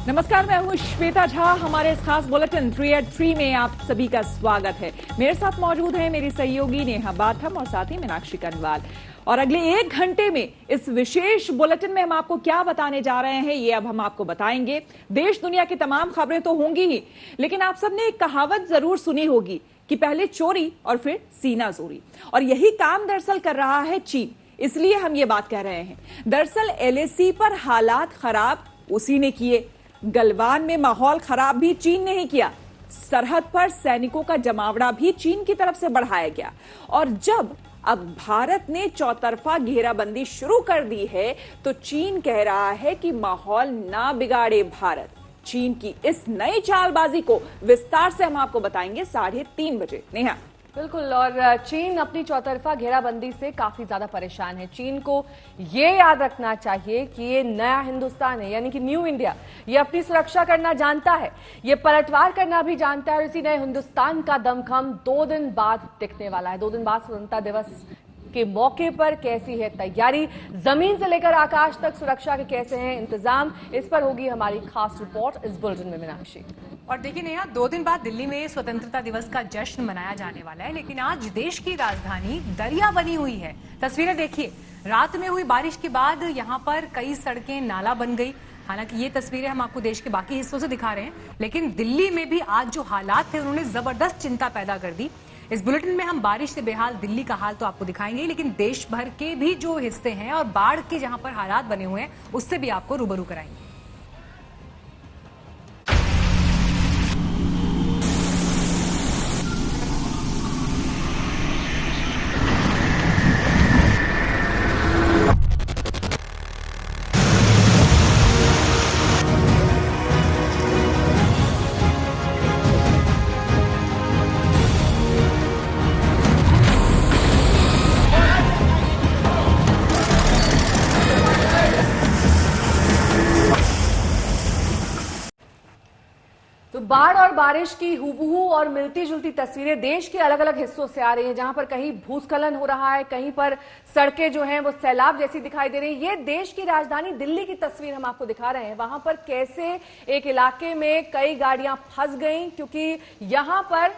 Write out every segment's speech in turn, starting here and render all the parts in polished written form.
नमस्कार, मैं हूं श्वेता झा। हमारे इस खास बुलेटिन 3 at 3 में आप सभी का स्वागत है। मेरे साथ मौजूद हैं मेरी सहयोगी नेहा बाथम और साथ ही मीनाक्षी कनवाल। और अगले 1 घंटे में इस विशेष बुलेटिन में हम आपको क्या बताने जा रहे हैं, ये अब हम आपको बताएंगे। देश दुनिया की तमाम खबरें तो होंगी ही, लेकिन आप सबने एक कहावत जरूर सुनी होगी कि पहले चोरी और फिर सीना जोरी। और यही काम दरअसल कर रहा है चीन, इसलिए हम ये बात कह रहे हैं। दरअसल LAC पर हालात खराब उसी ने किए, गलवान में माहौल खराब भी चीन ने ही किया, सरहद पर सैनिकों का जमावड़ा भी चीन की तरफ से बढ़ाया गया। और जब अब भारत ने चौतरफा घेराबंदी शुरू कर दी है तो चीन कह रहा है कि माहौल ना बिगाड़े भारत। चीन की इस नई चालबाजी को विस्तार से हम आपको बताएंगे 3:30 बजे। नेहा। बिल्कुल, और चीन अपनी चौतरफा घेराबंदी से काफी ज्यादा परेशान है। चीन को ये याद रखना चाहिए कि ये नया हिंदुस्तान है, यानी कि न्यू इंडिया। ये अपनी सुरक्षा करना जानता है, ये पलटवार करना भी जानता है। और इसी नए हिंदुस्तान का दमखम 2 दिन बाद दिखने वाला है। 2 दिन बाद स्वतंत्रता दिवस के मौके पर कैसी है तैयारी, जमीन से लेकर आकाश तक सुरक्षा के कैसे हैं इंतजाम, इस पर होगी हमारी खास रिपोर्ट इस बुलेटिन में। मीनाक्षी। और देखिए नेहा, 2 दिन बाद दिल्ली में स्वतंत्रता दिवस का जश्न मनाया जाने वाला है, लेकिन आज देश की राजधानी दरिया बनी हुई है। तस्वीरें देखिए, रात में हुई बारिश के बाद यहाँ पर कई सड़कें नाला बन गई। हालांकि ये तस्वीरें हम आपको देश के बाकी हिस्सों से दिखा रहे हैं, लेकिन दिल्ली में भी आज जो हालात थे उन्होंने जबरदस्त चिंता पैदा कर दी। इस बुलेटिन में हम बारिश से बेहाल दिल्ली का हाल तो आपको दिखाएंगे, लेकिन देश भर के भी जो हिस्से हैं और बाढ़ के जहां पर हालात बने हुए हैं उससे भी आपको रूबरू कराएंगे। बाढ़ और बारिश की हुबहू और मिलती जुलती तस्वीरें देश के अलग अलग हिस्सों से आ रही हैं, जहां पर कहीं भूस्खलन हो रहा है, कहीं पर सड़कें जो हैं वो सैलाब जैसी दिखाई दे रही है। ये देश की राजधानी दिल्ली की तस्वीर हम आपको दिखा रहे हैं। वहां पर कैसे एक इलाके में कई गाड़ियां फंस गई, क्योंकि यहां पर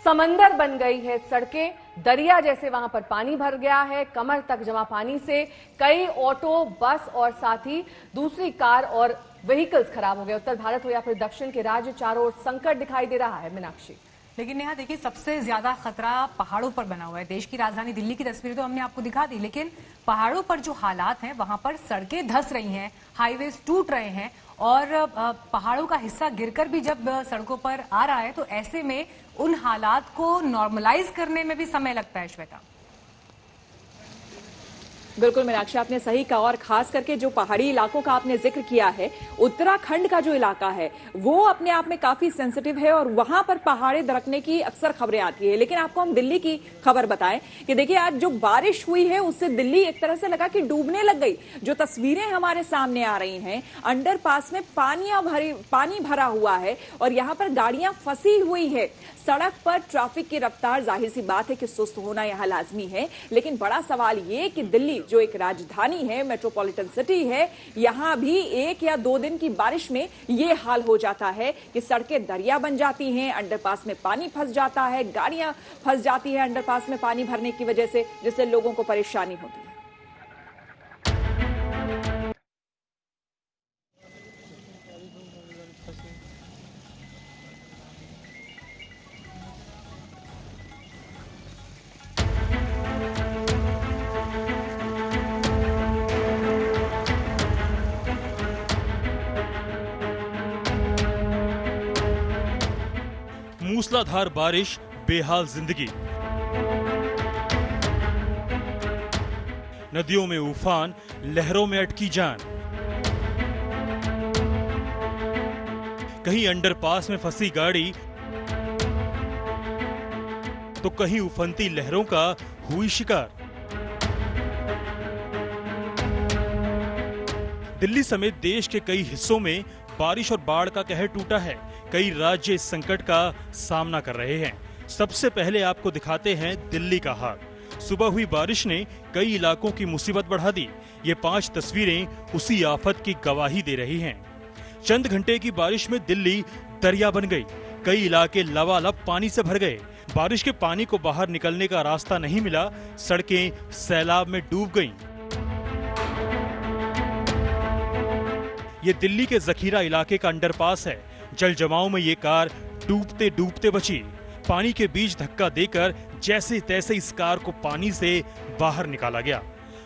समंदर बन गई है सड़कें, दरिया जैसे वहां पर पानी भर गया है। कमर तक जमा पानी से कई ऑटो, बस और साथ ही दूसरी कार और व्हीकल्स खराब हो गए। उत्तर भारत हो या फिर दक्षिण के राज्य, चारों ओर संकट दिखाई दे रहा है। मीनाक्षी। लेकिन नेहा देखिए, सबसे ज्यादा खतरा पहाड़ों पर बना हुआ है। देश की राजधानी दिल्ली की तस्वीरें तो हमने आपको दिखा दी, लेकिन पहाड़ों पर जो हालात हैं वहां पर सड़कें धंस रही हैं, हाईवेज टूट रहे हैं और पहाड़ों का हिस्सा गिरकर भी जब सड़कों पर आ रहा है तो ऐसे में उन हालात को नॉर्मलाइज करने में भी समय लगता है। श्वेता। बिल्कुल मीनाक्षी, आपने सही कहा। और खास करके जो पहाड़ी इलाकों का आपने जिक्र किया है, उत्तराखंड का जो इलाका है वो अपने आप में काफी सेंसिटिव है और वहां पर पहाड़े दरकने की अक्सर खबरें आती है। लेकिन आपको हम दिल्ली की खबर बताएं कि देखिए, आज जो बारिश हुई है उससे दिल्ली एक तरह से लगा कि डूबने लग गई। जो तस्वीरें हमारे सामने आ रही हैं, अंडरपास में पानी भरा हुआ है और यहाँ पर गाड़ियां फंसी हुई है। सड़क पर ट्रैफिक की रफ्तार जाहिर सी बात है कि सुस्त होना यहाँ लाजमी है, लेकिन बड़ा सवाल ये कि दिल्ली जो एक राजधानी है, मेट्रोपॉलिटन सिटी है, यहां भी 1 या 2 दिन की बारिश में ये हाल हो जाता है कि सड़कें दरिया बन जाती हैं, अंडरपास में पानी फंस जाता है, गाड़ियां फंस जाती है अंडरपास में पानी भरने की वजह से, जिससे लोगों को परेशानी होती है। मूसलाधार बारिश, बेहाल जिंदगी, नदियों में उफान, लहरों में अटकी जान। कहीं अंडरपास में फंसी गाड़ी तो कहीं उफनती लहरों का हुई शिकार। दिल्ली समेत देश के कई हिस्सों में बारिश और बाढ़ का कहर टूटा है। कई राज्य इस संकट का सामना कर रहे हैं। सबसे पहले आपको दिखाते हैं दिल्ली का हाल। सुबह हुई बारिश ने कई इलाकों की मुसीबत बढ़ा दी। ये 5 तस्वीरें उसी आफत की गवाही दे रही हैं। चंद घंटे की बारिश में दिल्ली दरिया बन गई। कई इलाके लबालब पानी से भर गए। बारिश के पानी को बाहर निकलने का रास्ता नहीं मिला। सड़कें सैलाब में डूब गईं। ये दिल्ली के जखीरा इलाके का अंडरपास है। जल जमाव में ये कार डूबते डूबते बची। पानी के बीच धक्का देकर जैसे तैसे इस कार को पानी से बाहर निकाला गया।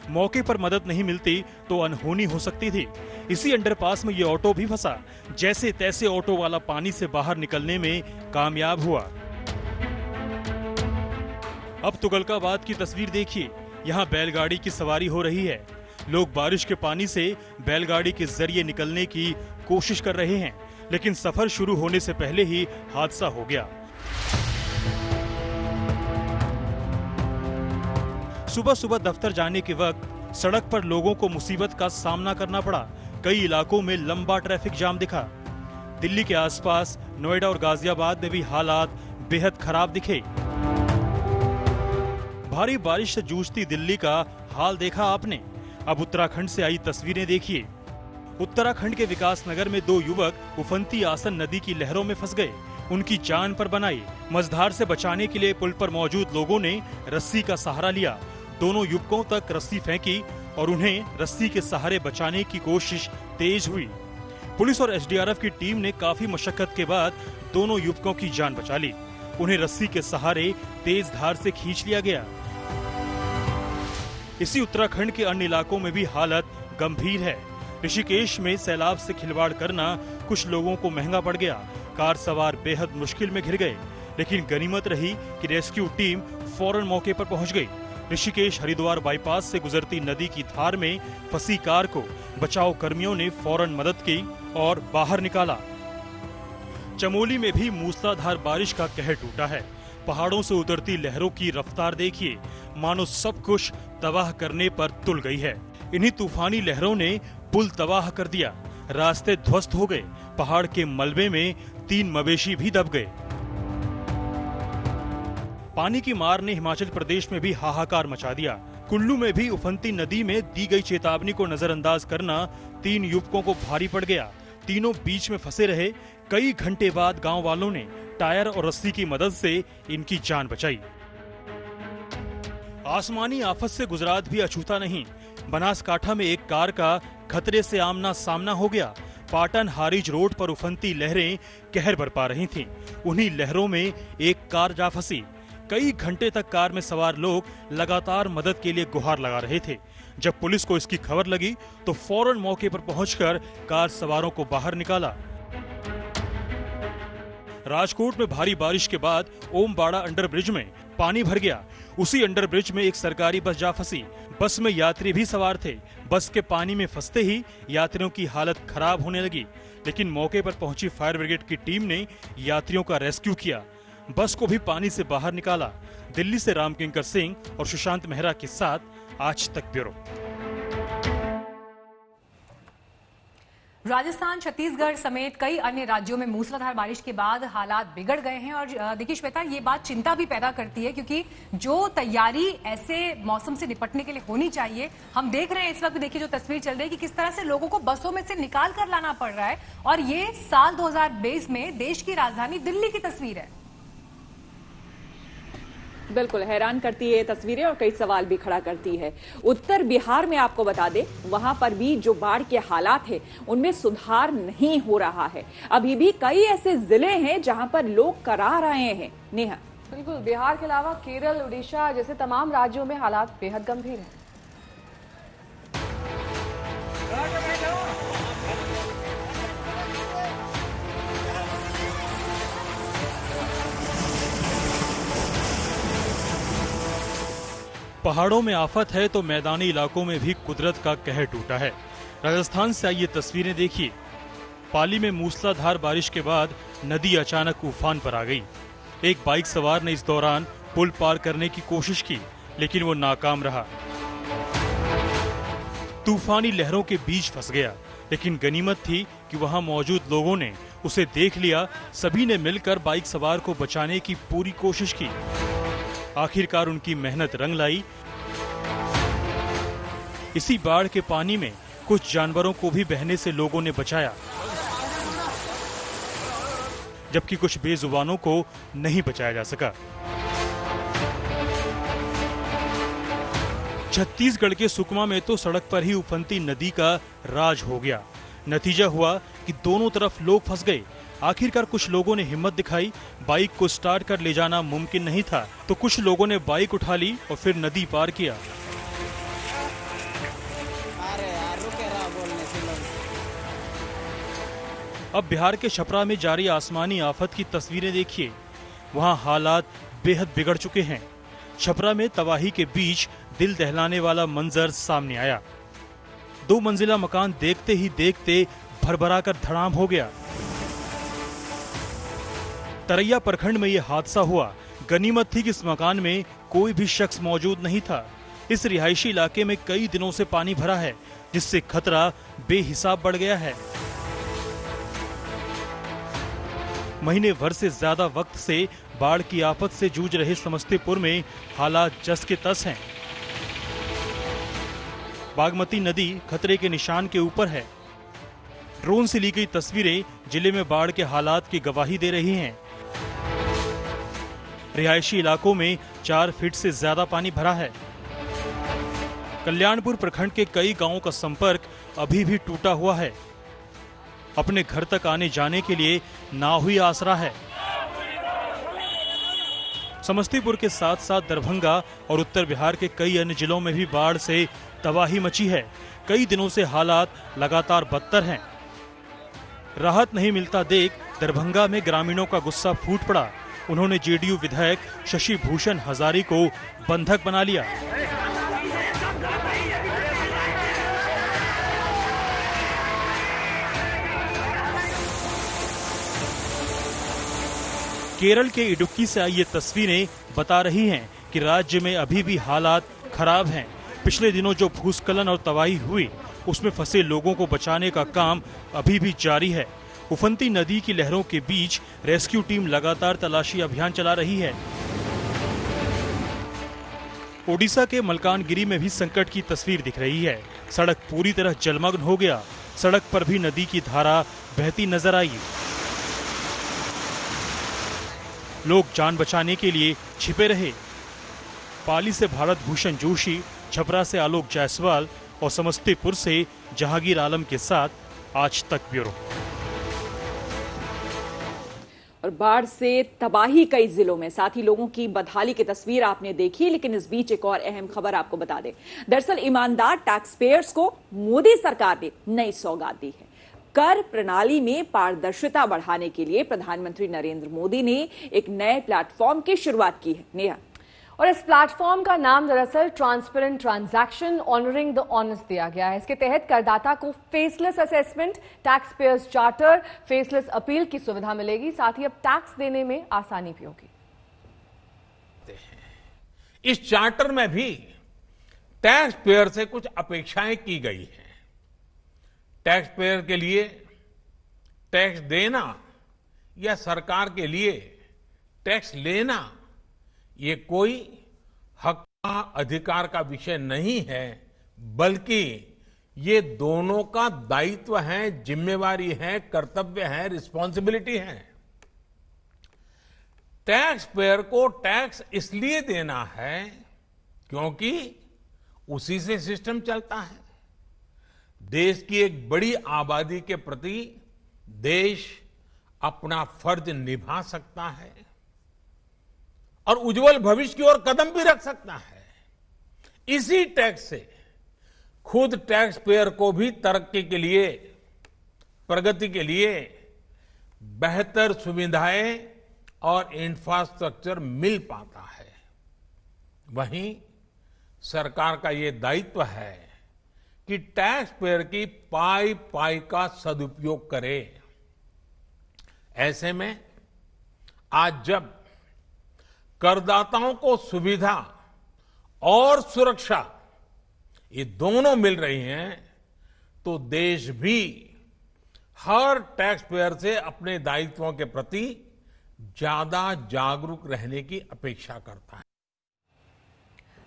मौके पर मदद नहीं मिलती तो अनहोनी हो सकती थी। इसी अंडरपास में ये ऑटो भी फंसा। जैसे तैसे ऑटो वाला पानी से बाहर निकलने में कामयाब हुआ। अब तुगलकाबाद की तस्वीर देखिए। यहाँ बैलगाड़ी की सवारी हो रही है। लोग बारिश के पानी से बैलगाड़ी के जरिए निकलने की कोशिश कर रहे हैं, लेकिन सफर शुरू होने से पहले ही हादसा हो गया। सुबह सुबह दफ्तर जाने के वक्त सड़क पर लोगों को मुसीबत का सामना करना पड़ा। कई इलाकों में लंबा ट्रैफिक जाम दिखा। दिल्ली के आसपास नोएडा और गाजियाबाद में भी हालात बेहद खराब दिखे। भारी बारिश से जूझती दिल्ली का हाल देखा आपने। अब उत्तराखंड से आई तस्वीरें देखिए। उत्तराखंड के विकास नगर में 2 युवक उफनती आसन नदी की लहरों में फंस गए। उनकी जान पर बनाई। मझधार से बचाने के लिए पुल पर मौजूद लोगों ने रस्सी का सहारा लिया। दोनों युवकों तक रस्सी फेंकी और उन्हें रस्सी के सहारे बचाने की कोशिश तेज हुई। पुलिस और एसडीआरएफ की टीम ने काफी मशक्कत के बाद दोनों युवकों की जान बचा ली। उन्हें रस्सी के सहारे तेज धार से खींच लिया गया। इसी उत्तराखंड के अन्य इलाकों में भी हालत गंभीर है। ऋषिकेश में सैलाब से खिलवाड़ करना कुछ लोगों को महंगा पड़ गया। कार सवार बेहद मुश्किल में घिर गए, लेकिन गनीमत रही कि रेस्क्यू टीम फौरन मौके पर पहुंच गई। ऋषिकेश हरिद्वार बाईपास से गुजरती नदी की धार में फंसी कार को बचाव कर्मियों ने फौरन मदद की और बाहर निकाला। चमोली में भी मूसलाधार बारिश का कहर टूटा है। पहाड़ों से उतरती लहरों की रफ्तार देखिए, मानो सब कुछ तबाह करने पर तुल गई है। इन्हीं तूफानी लहरों ने पुल तबाह कर दिया। रास्ते ध्वस्त हो गए। पहाड़ के मलबे में 3 मवेशी भी दब गए। पानी की मार ने हिमाचल प्रदेश में भी हाहाकार मचा दिया। कुल्लू में भी उफनती नदी में दी गई चेतावनी को नजरअंदाज करना 3 युवकों को भारी पड़ गया। तीनों बीच में फंसे रहे। कई घंटे बाद गांव वालों ने टायर और रस्सी की मदद से इनकी जान बचाई। आसमानी आफत से गुजरात भी अछूता नहीं। बनासकांठा में एक कार का खतरे से आमना सामना हो गया। पाटन हारीज रोड पर उफनती लहरें कहर बरपा रही थीं। उन्हीं लहरों में एक कार जा फंसी। कई घंटे तक कार में सवार लोग लगातार मदद के लिए गुहार लगा रहे थे। जब पुलिस को इसकी खबर लगी तो फौरन मौके पर पहुंचकर कार सवारों को बाहर निकाला। राजकोट में भारी बारिश के बाद ओमबाड़ा अंडरब्रिज में पानी भर गया। उसी अंडरब्रिज में एक सरकारी बस जा फंसी। बस में यात्री भी सवार थे। बस के पानी में फंसते ही यात्रियों की हालत खराब होने लगी, लेकिन मौके पर पहुंची फायर ब्रिगेड की टीम ने यात्रियों का रेस्क्यू किया। बस को भी पानी से बाहर निकाला। दिल्ली से रामकिंकर सिंह और सुशांत मेहरा के साथ आज तक ब्यूरो। राजस्थान, छत्तीसगढ़ समेत कई अन्य राज्यों में मूसलाधार बारिश के बाद हालात बिगड़ गए हैं। और देखिए श्वेता, ये बात चिंता भी पैदा करती है, क्योंकि जो तैयारी ऐसे मौसम से निपटने के लिए होनी चाहिए, हम देख रहे हैं इस वक्त। देखिए जो तस्वीर चल रही है कि किस तरह से लोगों को बसों में से निकाल कर लाना पड़ रहा है। और ये साल 2020 में देश की राजधानी दिल्ली की तस्वीर है। बिल्कुल हैरान करती है ये तस्वीरें और कई सवाल भी खड़ा करती है। उत्तर बिहार में आपको बता दें, वहां पर भी जो बाढ़ के हालात है उनमें सुधार नहीं हो रहा है। अभी भी कई ऐसे जिले हैं जहां पर लोग करा रहे हैं। नेहा, बिल्कुल, बिहार के अलावा केरल, उड़ीसा जैसे तमाम राज्यों में हालात बेहद गंभीर हैं। पहाड़ों में आफत है तो मैदानी इलाकों में भी कुदरत का कहर टूटा है। राजस्थान से आई ये तस्वीरें देखिए। पाली में मूसलाधार बारिश के बाद नदी अचानक उफान पर आ गई। एक बाइक सवार ने इस दौरान पुल पार करने की कोशिश की, लेकिन वो नाकाम रहा। तूफानी लहरों के बीच फंस गया, लेकिन गनीमत थी कि वहां मौजूद लोगों ने उसे देख लिया। सभी ने मिलकर बाइक सवार को बचाने की पूरी कोशिश की। आखिरकार उनकी मेहनत रंग लाई। इसी बाढ़ के पानी में कुछ जानवरों को भी बहने से लोगों ने बचाया। जबकि कुछ बेजुबानों को नहीं बचाया जा सका। छत्तीसगढ़ के सुकमा में तो सड़क पर ही उफनती नदी का राज हो गया। नतीजा हुआ कि दोनों तरफ लोग फंस गए। आखिरकार कुछ लोगों ने हिम्मत दिखाई, बाइक को स्टार्ट कर ले जाना मुमकिन नहीं था, तो कुछ लोगों ने बाइक उठा ली और फिर नदी पार किया। अब बिहार के छपरा में जारी आसमानी आफत की तस्वीरें देखिए। वहां हालात बेहद बिगड़ चुके हैं। छपरा में तबाही के बीच दिल दहलाने वाला मंजर सामने आया। 2 मंजिला मकान देखते ही देखते भरभरा कर धड़ाम हो गया। तरैया प्रखंड में यह हादसा हुआ। गनीमत थी कि इस मकान में कोई भी शख्स मौजूद नहीं था। इस रिहायशी इलाके में कई दिनों से पानी भरा है, जिससे खतरा बेहिसाब बढ़ गया है। महीने भर से ज्यादा वक्त से बाढ़ की आफत से जूझ रहे समस्तीपुर में हालात जस के तस हैं। बागमती नदी खतरे के निशान के ऊपर है। ड्रोन से ली गई तस्वीरें जिले में बाढ़ के हालात की गवाही दे रही हैं। रिहायशी इलाकों में 4 फीट से ज्यादा पानी भरा है। कल्याणपुर प्रखंड के कई गांवों का संपर्क अभी भी टूटा हुआ है। अपने घर तक आने जाने के लिए ना हुई आसरा है। समस्तीपुर के साथ साथ दरभंगा और उत्तर बिहार के कई अन्य जिलों में भी बाढ़ से तबाही मची है। कई दिनों से हालात लगातार बदतर हैं। राहत नहीं मिलता देख दरभंगा में ग्रामीणों का गुस्सा फूट पड़ा। उन्होंने जेडीयू विधायक शशि भूषण हजारी को बंधक बना लिया। केरल के इडुक्की से आई ये तस्वीरें बता रही हैं कि राज्य में अभी भी हालात खराब हैं। पिछले दिनों जो भूस्खलन और तबाही हुई, उसमें फंसे लोगों को बचाने का काम अभी भी जारी है। उफनती नदी की लहरों के बीच रेस्क्यू टीम लगातार तलाशी अभियान चला रही है। ओडिशा के मलकानगिरी में भी संकट की तस्वीर दिख रही है। सड़क पूरी तरह जलमग्न हो गया। सड़क पर भी नदी की धारा बहती नजर आई। लोग जान बचाने के लिए छिपे रहे। पाली से भारत भूषण जोशी, छपरा से आलोक जायसवाल और समस्तीपुर से जहांगीर आलम के साथ आज तक ब्यूरो। और बाढ़ से तबाही कई जिलों में, साथ ही लोगों की बदहाली की तस्वीर आपने देखी। लेकिन इस बीच एक और अहम खबर आपको बता दें। दरअसल ईमानदार टैक्स पेयर्स को मोदी सरकार ने नई सौगात दी है। कर प्रणाली में पारदर्शिता बढ़ाने के लिए प्रधानमंत्री नरेंद्र मोदी ने एक नए प्लेटफॉर्म की शुरुआत की है। नेहा, और इस प्लेटफॉर्म का नाम दरअसल transparent transaction honouring the honest दिया गया है। इसके तहत करदाता को faceless assessment, tax payers charter, faceless appeal की सुविधा मिलेगी। साथ ही अब टैक्स देने में आसानी भी होगी। इस चार्टर में भी टैक्स पेयर से कुछ अपेक्षाएं की गई हैं। टैक्स पेयर के लिए टैक्स देना या सरकार के लिए टैक्स लेना, ये कोई हक का अधिकार का विषय नहीं है, बल्कि ये दोनों का दायित्व है, जिम्मेवारी है, कर्तव्य है, रिस्पॉन्सिबिलिटी है। टैक्स पेयर को टैक्स इसलिए देना है क्योंकि उसी से सिस्टम चलता है। देश की एक बड़ी आबादी के प्रति देश अपना फर्ज निभा सकता है और उज्जवल भविष्य की ओर कदम भी रख सकता है। इसी टैक्स से खुद टैक्स पेयर को भी तरक्की के लिए, प्रगति के लिए बेहतर सुविधाएं और इंफ्रास्ट्रक्चर मिल पाता है। वहीं सरकार का ये दायित्व है कि टैक्स पेयर की पाई पाई का सदुपयोग करे। ऐसे में आज जब करदाताओं को सुविधा और सुरक्षा ये दोनों मिल रही हैं, तो देश भी हर टैक्स पेयर से अपने दायित्वों के प्रति ज्यादा जागरूक रहने की अपेक्षा करता है।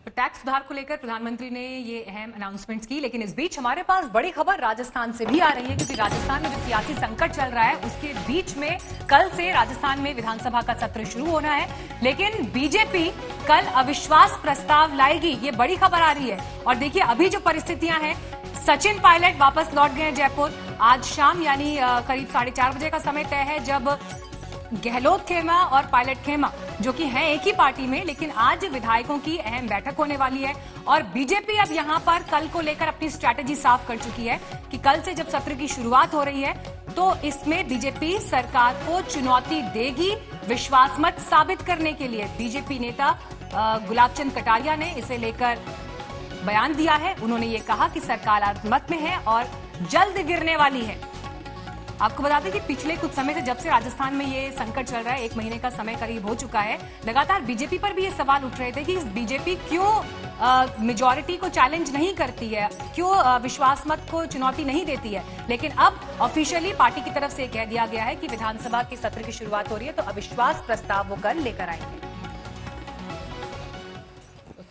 तो टैक्स सुधार को लेकर प्रधानमंत्री ने ये अहम अनाउंसमेंट्स की, लेकिन इस बीच हमारे पास बड़ी खबर राजस्थान से भी आ रही है, क्योंकि राजस्थान में जो सियासी संकट चल रहा है उसके बीच में कल से राजस्थान में विधानसभा का सत्र शुरू होना है, लेकिन बीजेपी कल अविश्वास प्रस्ताव लाएगी, ये बड़ी खबर आ रही है। और देखिए अभी जो परिस्थितियां हैं, सचिन पायलट वापस लौट गए हैं जयपुर। आज शाम यानी करीब 4:30 बजे का समय तय है जब गहलोत खेमा और पायलट खेमा जो कि हैं एक ही पार्टी में, लेकिन आज विधायकों की अहम बैठक होने वाली है। और बीजेपी अब यहां पर कल को लेकर अपनी स्ट्रैटेजी साफ कर चुकी है कि कल से जब सत्र की शुरुआत हो रही है तो इसमें बीजेपी सरकार को चुनौती देगी विश्वास मत साबित करने के लिए। बीजेपी नेता गुलाब चंद कटारिया ने इसे लेकर बयान दिया है। उन्होंने ये कहा कि सरकार आत्महत में है और जल्द गिरने वाली है। आपको बता दें कि पिछले कुछ समय से जब से राजस्थान में ये संकट चल रहा है, 1 महीने का समय करीब हो चुका है, लगातार बीजेपी पर भी ये सवाल उठ रहे थे कि बीजेपी क्यों मेजॉरिटी को चैलेंज नहीं करती है, क्यों विश्वास मत को चुनौती नहीं देती है। लेकिन अब ऑफिशियली पार्टी की तरफ से कह दिया गया है कि विधानसभा के सत्र की शुरुआत हो रही है तो अविश्वास प्रस्ताव वो कल लेकर आएंगे।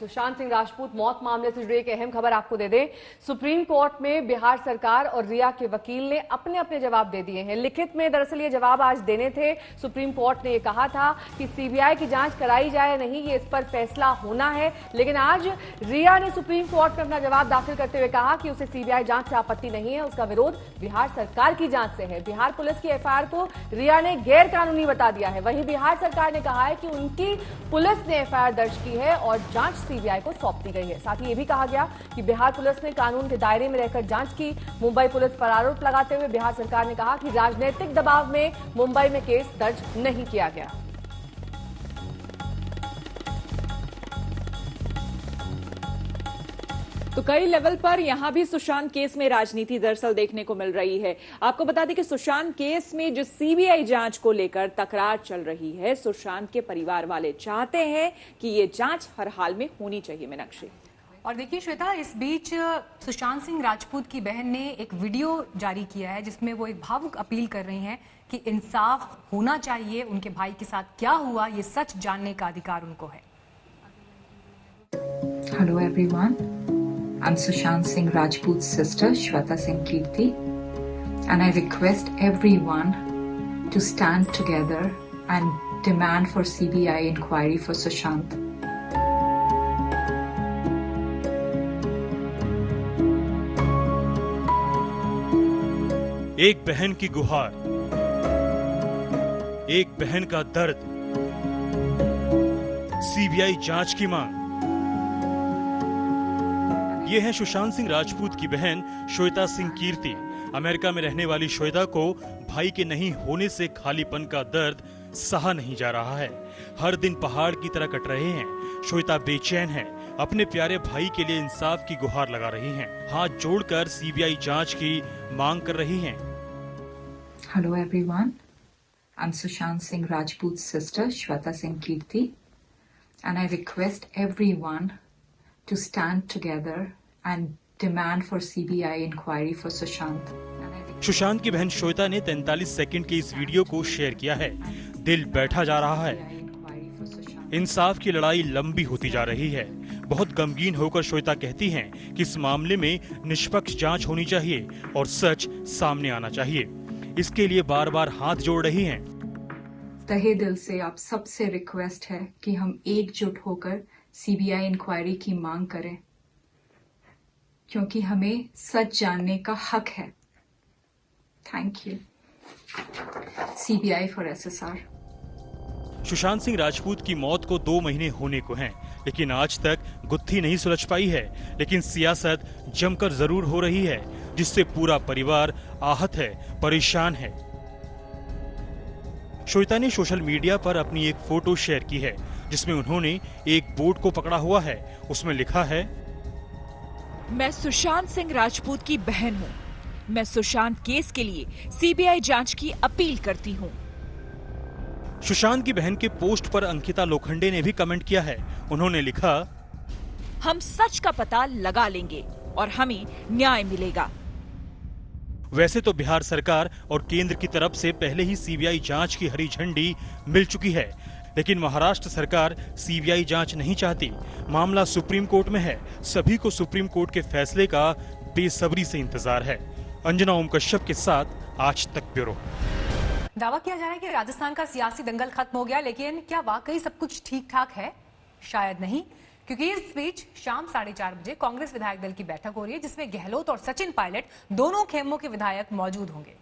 सुशांत सिंह राजपूत मौत मामले से जुड़ी एक अहम खबर आपको दे दें। सुप्रीम कोर्ट में बिहार सरकार और रिया के वकील ने अपने अपने जवाब दे दिए हैं। लिखित में दरअसल ये जवाब आज देने थे। सुप्रीम कोर्ट ने ये कहा था कि सीबीआई की जांच कराई जाए नहीं, ये इस पर फैसला होना है। लेकिन आज रिया ने सुप्रीम कोर्ट में अपना जवाब दाखिल करते हुए कहा कि उसे सीबीआई जांच से आपत्ति नहीं है, उसका विरोध बिहार सरकार की जांच से है। बिहार पुलिस की एफआईआर को रिया ने गैर कानूनी बता दिया है। वहीं बिहार सरकार ने कहा है कि उनकी पुलिस ने एफआईआर दर्ज की है और जांच सीबीआई को सौंप दी गई है। साथ ही ये भी कहा गया कि बिहार पुलिस ने कानून के दायरे में रहकर जांच की। मुंबई पुलिस पर आरोप लगाते हुए बिहार सरकार ने कहा कि राजनीतिक दबाव में मुंबई में केस दर्ज नहीं किया गया। तो कई लेवल पर यहां भी सुशांत केस में राजनीति दरअसल देखने को मिल रही है। आपको बता दें कि सुशांत केस में जो सीबीआई जांच को लेकर तकरार चल रही है, सुशांत के परिवार वाले चाहते हैं कि ये जांच हर हाल में होनी चाहिए। मीनाक्षी और देखिए श्वेता, इस बीच सुशांत सिंह राजपूत की बहन ने एक वीडियो जारी किया है जिसमें वो एक भावुक अपील कर रही हैं कि इंसाफ होना चाहिए, उनके भाई के साथ क्या हुआ ये सच जानने का अधिकार उनको है। Hello everyone, I'm Sushant Singh Rajput's sister, Shweta Singh Kirti, and I request everyone to stand together and demand for CBI inquiry for Sushant. एक बहन की गुहार, एक बहन का दर्द, सीबीआई जांच की मांग। ये है सुशांत सिंह राजपूत की बहन श्वेता सिंह कीर्ति। अमेरिका में रहने वाली श्वेता को भाई के नहीं होने से खालीपन का दर्द सहा नहीं जा रहा है। हर दिन पहाड़ की तरह कट रहे हैं। श्वेता बेचैन है, अपने प्यारे भाई के लिए इंसाफ की गुहार लगा रही हैं, हाथ जोड़कर सीबीआई जांच की मांग कर रही हैं। Hello everyone, I am Sushant Singh Rajput's sister, Shweta Singh Kirti, and I request everyone to stand together and demand for CBI inquiry for Sushant. Sushant की बहन श्वेता ने 43 सेकंड के इस वीडियो को शेयर किया है। दिल बैठा जा रहा है। इंसाफ की लड़ाई लंबी होती जा रही है। बहुत गमगीन होकर श्वेता कहती हैं कि इस मामले में निष्पक्ष जांच होनी चाहिए और सच सामने आना चाहिए। इसके लिए बार बार हाथ जोड़ रही हैं। तहे दिल से आप सबसे रिक्वेस्ट है कि हम एकजुट होकर सीबीआई इंक्वायरी की मांग करें, क्योंकि हमें सच जानने का हक है। Thank you. CBI for SSR. Sushant Singh Rajput की मौत को 2 महीने होने को हैं, लेकिन आज तक गुत्थी नहीं सुलझ पाई है। लेकिन सियासत जमकर जरूर हो रही है, जिससे पूरा परिवार आहत है, परेशान है। श्वेता ने सोशल मीडिया पर अपनी एक फोटो शेयर की है, जिसमें उन्होंने एक बोर्ड को पकड़ा हुआ है। उसमें लिखा है, मैं सुशांत सिंह राजपूत की बहन हूँ। मैं सुशांत केस के लिए सीबीआई जांच की अपील करती हूँ। सुशांत की बहन के पोस्ट पर अंकिता लोखंडे ने भी कमेंट किया है। उन्होंने लिखा, हम सच का पता लगा लेंगे और हमें न्याय मिलेगा। वैसे तो बिहार सरकार और केंद्र की तरफ से पहले ही सीबीआई जांच की हरी झंडी मिल चुकी है, लेकिन महाराष्ट्र सरकार सीबीआई जांच नहीं चाहती। मामला सुप्रीम कोर्ट में है। सभी को सुप्रीम कोर्ट के फैसले का बेसब्री से इंतजार है। अंजना ओम कश्यप के साथ आज तक ब्यूरो। दावा किया जा रहा है कि राजस्थान का सियासी दंगल खत्म हो गया, लेकिन क्या वाकई सब कुछ ठीक ठाक है? शायद नहीं, क्योंकि इस बीच शाम 4:30 बजे कांग्रेस विधायक दल की बैठक हो रही है, जिसमें गहलोत और सचिन पायलट दोनों खेमों के विधायक मौजूद होंगे।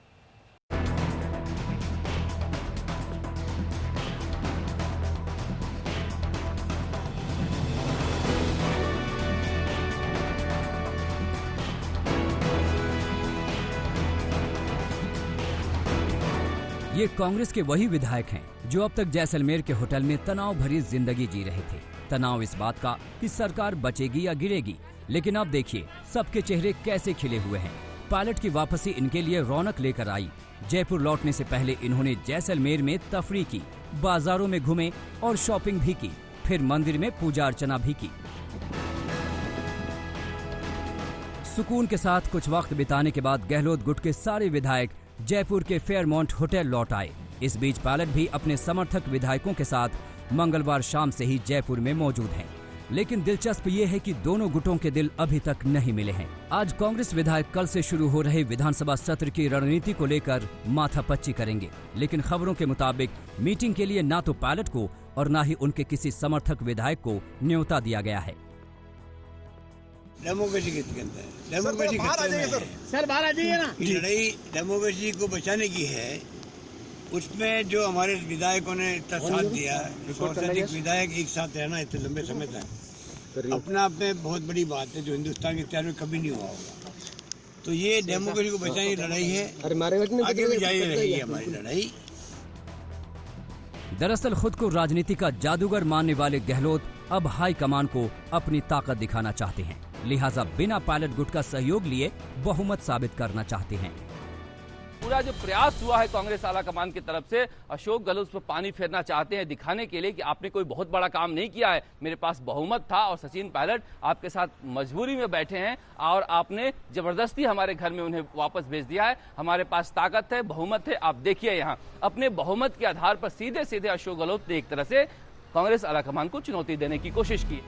ये कांग्रेस के वही विधायक हैं जो अब तक जैसलमेर के होटल में तनाव भरी जिंदगी जी रहे थे। तनाव इस बात का कि सरकार बचेगी या गिरेगी, लेकिन अब देखिए सबके चेहरे कैसे खिले हुए हैं। पायलट की वापसी इनके लिए रौनक लेकर आई। जयपुर लौटने से पहले इन्होंने जैसलमेर में तफरीह की, बाजारों में घूमे और शॉपिंग भी की, फिर मंदिर में पूजा अर्चना भी की। सुकून के साथ कुछ वक्त बिताने के बाद गहलोत गुट के सारे विधायक जयपुर के फेयरमाउंट होटल लौट आए। इस बीच पायलट भी अपने समर्थक विधायकों के साथ मंगलवार शाम से ही जयपुर में मौजूद हैं। लेकिन दिलचस्प ये है कि दोनों गुटों के दिल अभी तक नहीं मिले हैं। आज कांग्रेस विधायक कल से शुरू हो रहे विधानसभा सत्र की रणनीति को लेकर माथापच्ची करेंगे, लेकिन खबरों के मुताबिक मीटिंग के लिए ना तो पायलट को और न ही उनके किसी समर्थक विधायक को न्योता दिया गया है। डेमोक्रेसी के अंदर डेमोक्रेसी सर बाहर आ जाइए ना। लड़ाई डेमोक्रेसी को बचाने की है। उसमें जो हमारे विधायकों ने इतना साथ दिया, 100 से अधिक विधायक एक साथ रहना इतने लंबे समय तक अपना आप में बहुत बड़ी बात है, जो हिंदुस्तान के इतिहास में कभी नहीं हुआ होगा। तो ये डेमोक्रेसी को बचाने की लड़ाई है, आगे भी जारी रहेगी हमारी लड़ाई। दरअसल खुद को राजनीति का जादूगर मानने वाले गहलोत अब हाईकमान को अपनी ताकत दिखाना चाहते हैं, लिहाजा बिना पायलट गुट का सहयोग लिए बहुमत साबित करना चाहते हैं। पूरा जो प्रयास हुआ है कांग्रेस आला कमान की तरफ से, अशोक गहलोत पर पानी फेरना चाहते हैं, दिखाने के लिए कि आपने कोई बहुत बड़ा काम नहीं किया है, मेरे पास बहुमत था और सचिन पायलट आपके साथ मजबूरी में बैठे हैं और आपने जबरदस्ती हमारे घर में उन्हें वापस भेज दिया है। हमारे पास ताकत है, बहुमत है, आप देखिए यहाँ। अपने बहुमत के आधार पर सीधे सीधे अशोक गहलोत ने एक तरह से कांग्रेस आला कमान को चुनौती देने की कोशिश की।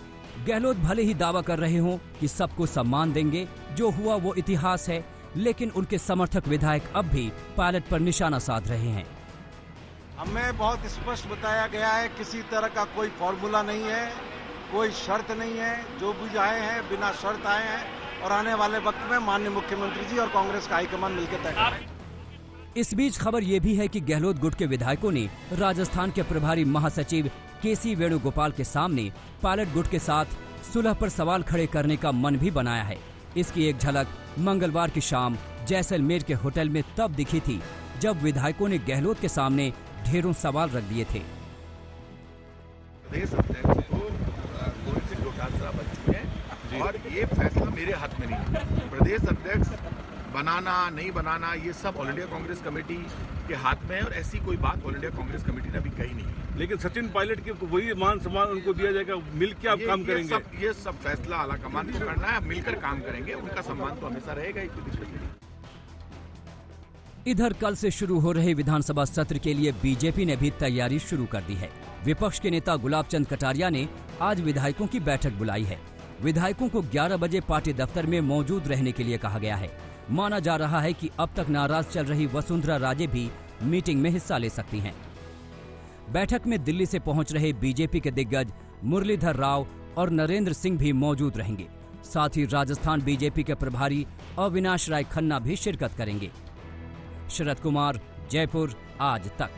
गहलोत भले ही दावा कर रहे हों कि सबको सम्मान देंगे, जो हुआ वो इतिहास है, लेकिन उनके समर्थक विधायक अब भी पायलट पर निशाना साध रहे हैं। हमें बहुत स्पष्ट बताया गया है, किसी तरह का कोई फॉर्मूला नहीं है, कोई शर्त नहीं है। जो भी आए हैं बिना शर्त आए हैं और आने वाले वक्त में माननीय मुख्यमंत्री जी और कांग्रेस का हाईकमान मिलकर तय करेंगे। इस बीच खबर ये भी है कि गहलोत गुट के विधायकों ने राजस्थान के प्रभारी महासचिव केसी वेणुगोपाल के सामने पायलट गुट के साथ सुलह पर सवाल खड़े करने का मन भी बनाया है। इसकी एक झलक मंगलवार की शाम जैसलमेर के होटल में तब दिखी थी जब विधायकों ने गहलोत के सामने ढेरों सवाल रख दिए थे। प्रदेश अध्यक्ष को गोविंद सिंह डोटासरा बन चुके हैं और ये फैसला मेरे हाथ में नहीं है। प्रदेश अध्यक्ष बनाना नहीं बनाना ये सब ऑल इंडिया कांग्रेस कमेटी के हाथ में है और ऐसी कोई बात ऑल इंडिया कांग्रेस कमेटी ने अभी कही नहीं है। लेकिन सचिन पायलट के वही मान सम्मान उनको दिया जाएगा, मिलकर आप काम करेंगे। ये सब फैसला आला कमान को करना है, मिलकर काम करेंगे, उनका सम्मान तो हमेशा रहेगा, कोई दिक्कत नहीं। इधर कल से शुरू हो रहे विधानसभा सत्र के लिए बीजेपी ने भी तैयारी शुरू कर दी है। विपक्ष के नेता गुलाब चंद कटारिया ने आज विधायकों की बैठक बुलाई है। विधायकों को 11 बजे पार्टी दफ्तर में मौजूद रहने के लिए कहा गया है। माना जा रहा है कि अब तक नाराज चल रही वसुंधरा राजे भी मीटिंग में हिस्सा ले सकती हैं। बैठक में दिल्ली से पहुंच रहे बीजेपी के दिग्गज मुरलीधर राव और नरेंद्र सिंह भी मौजूद रहेंगे। साथ ही राजस्थान बीजेपी के प्रभारी अविनाश राय खन्ना भी शिरकत करेंगे। शरद कुमार, जयपुर, आज तक।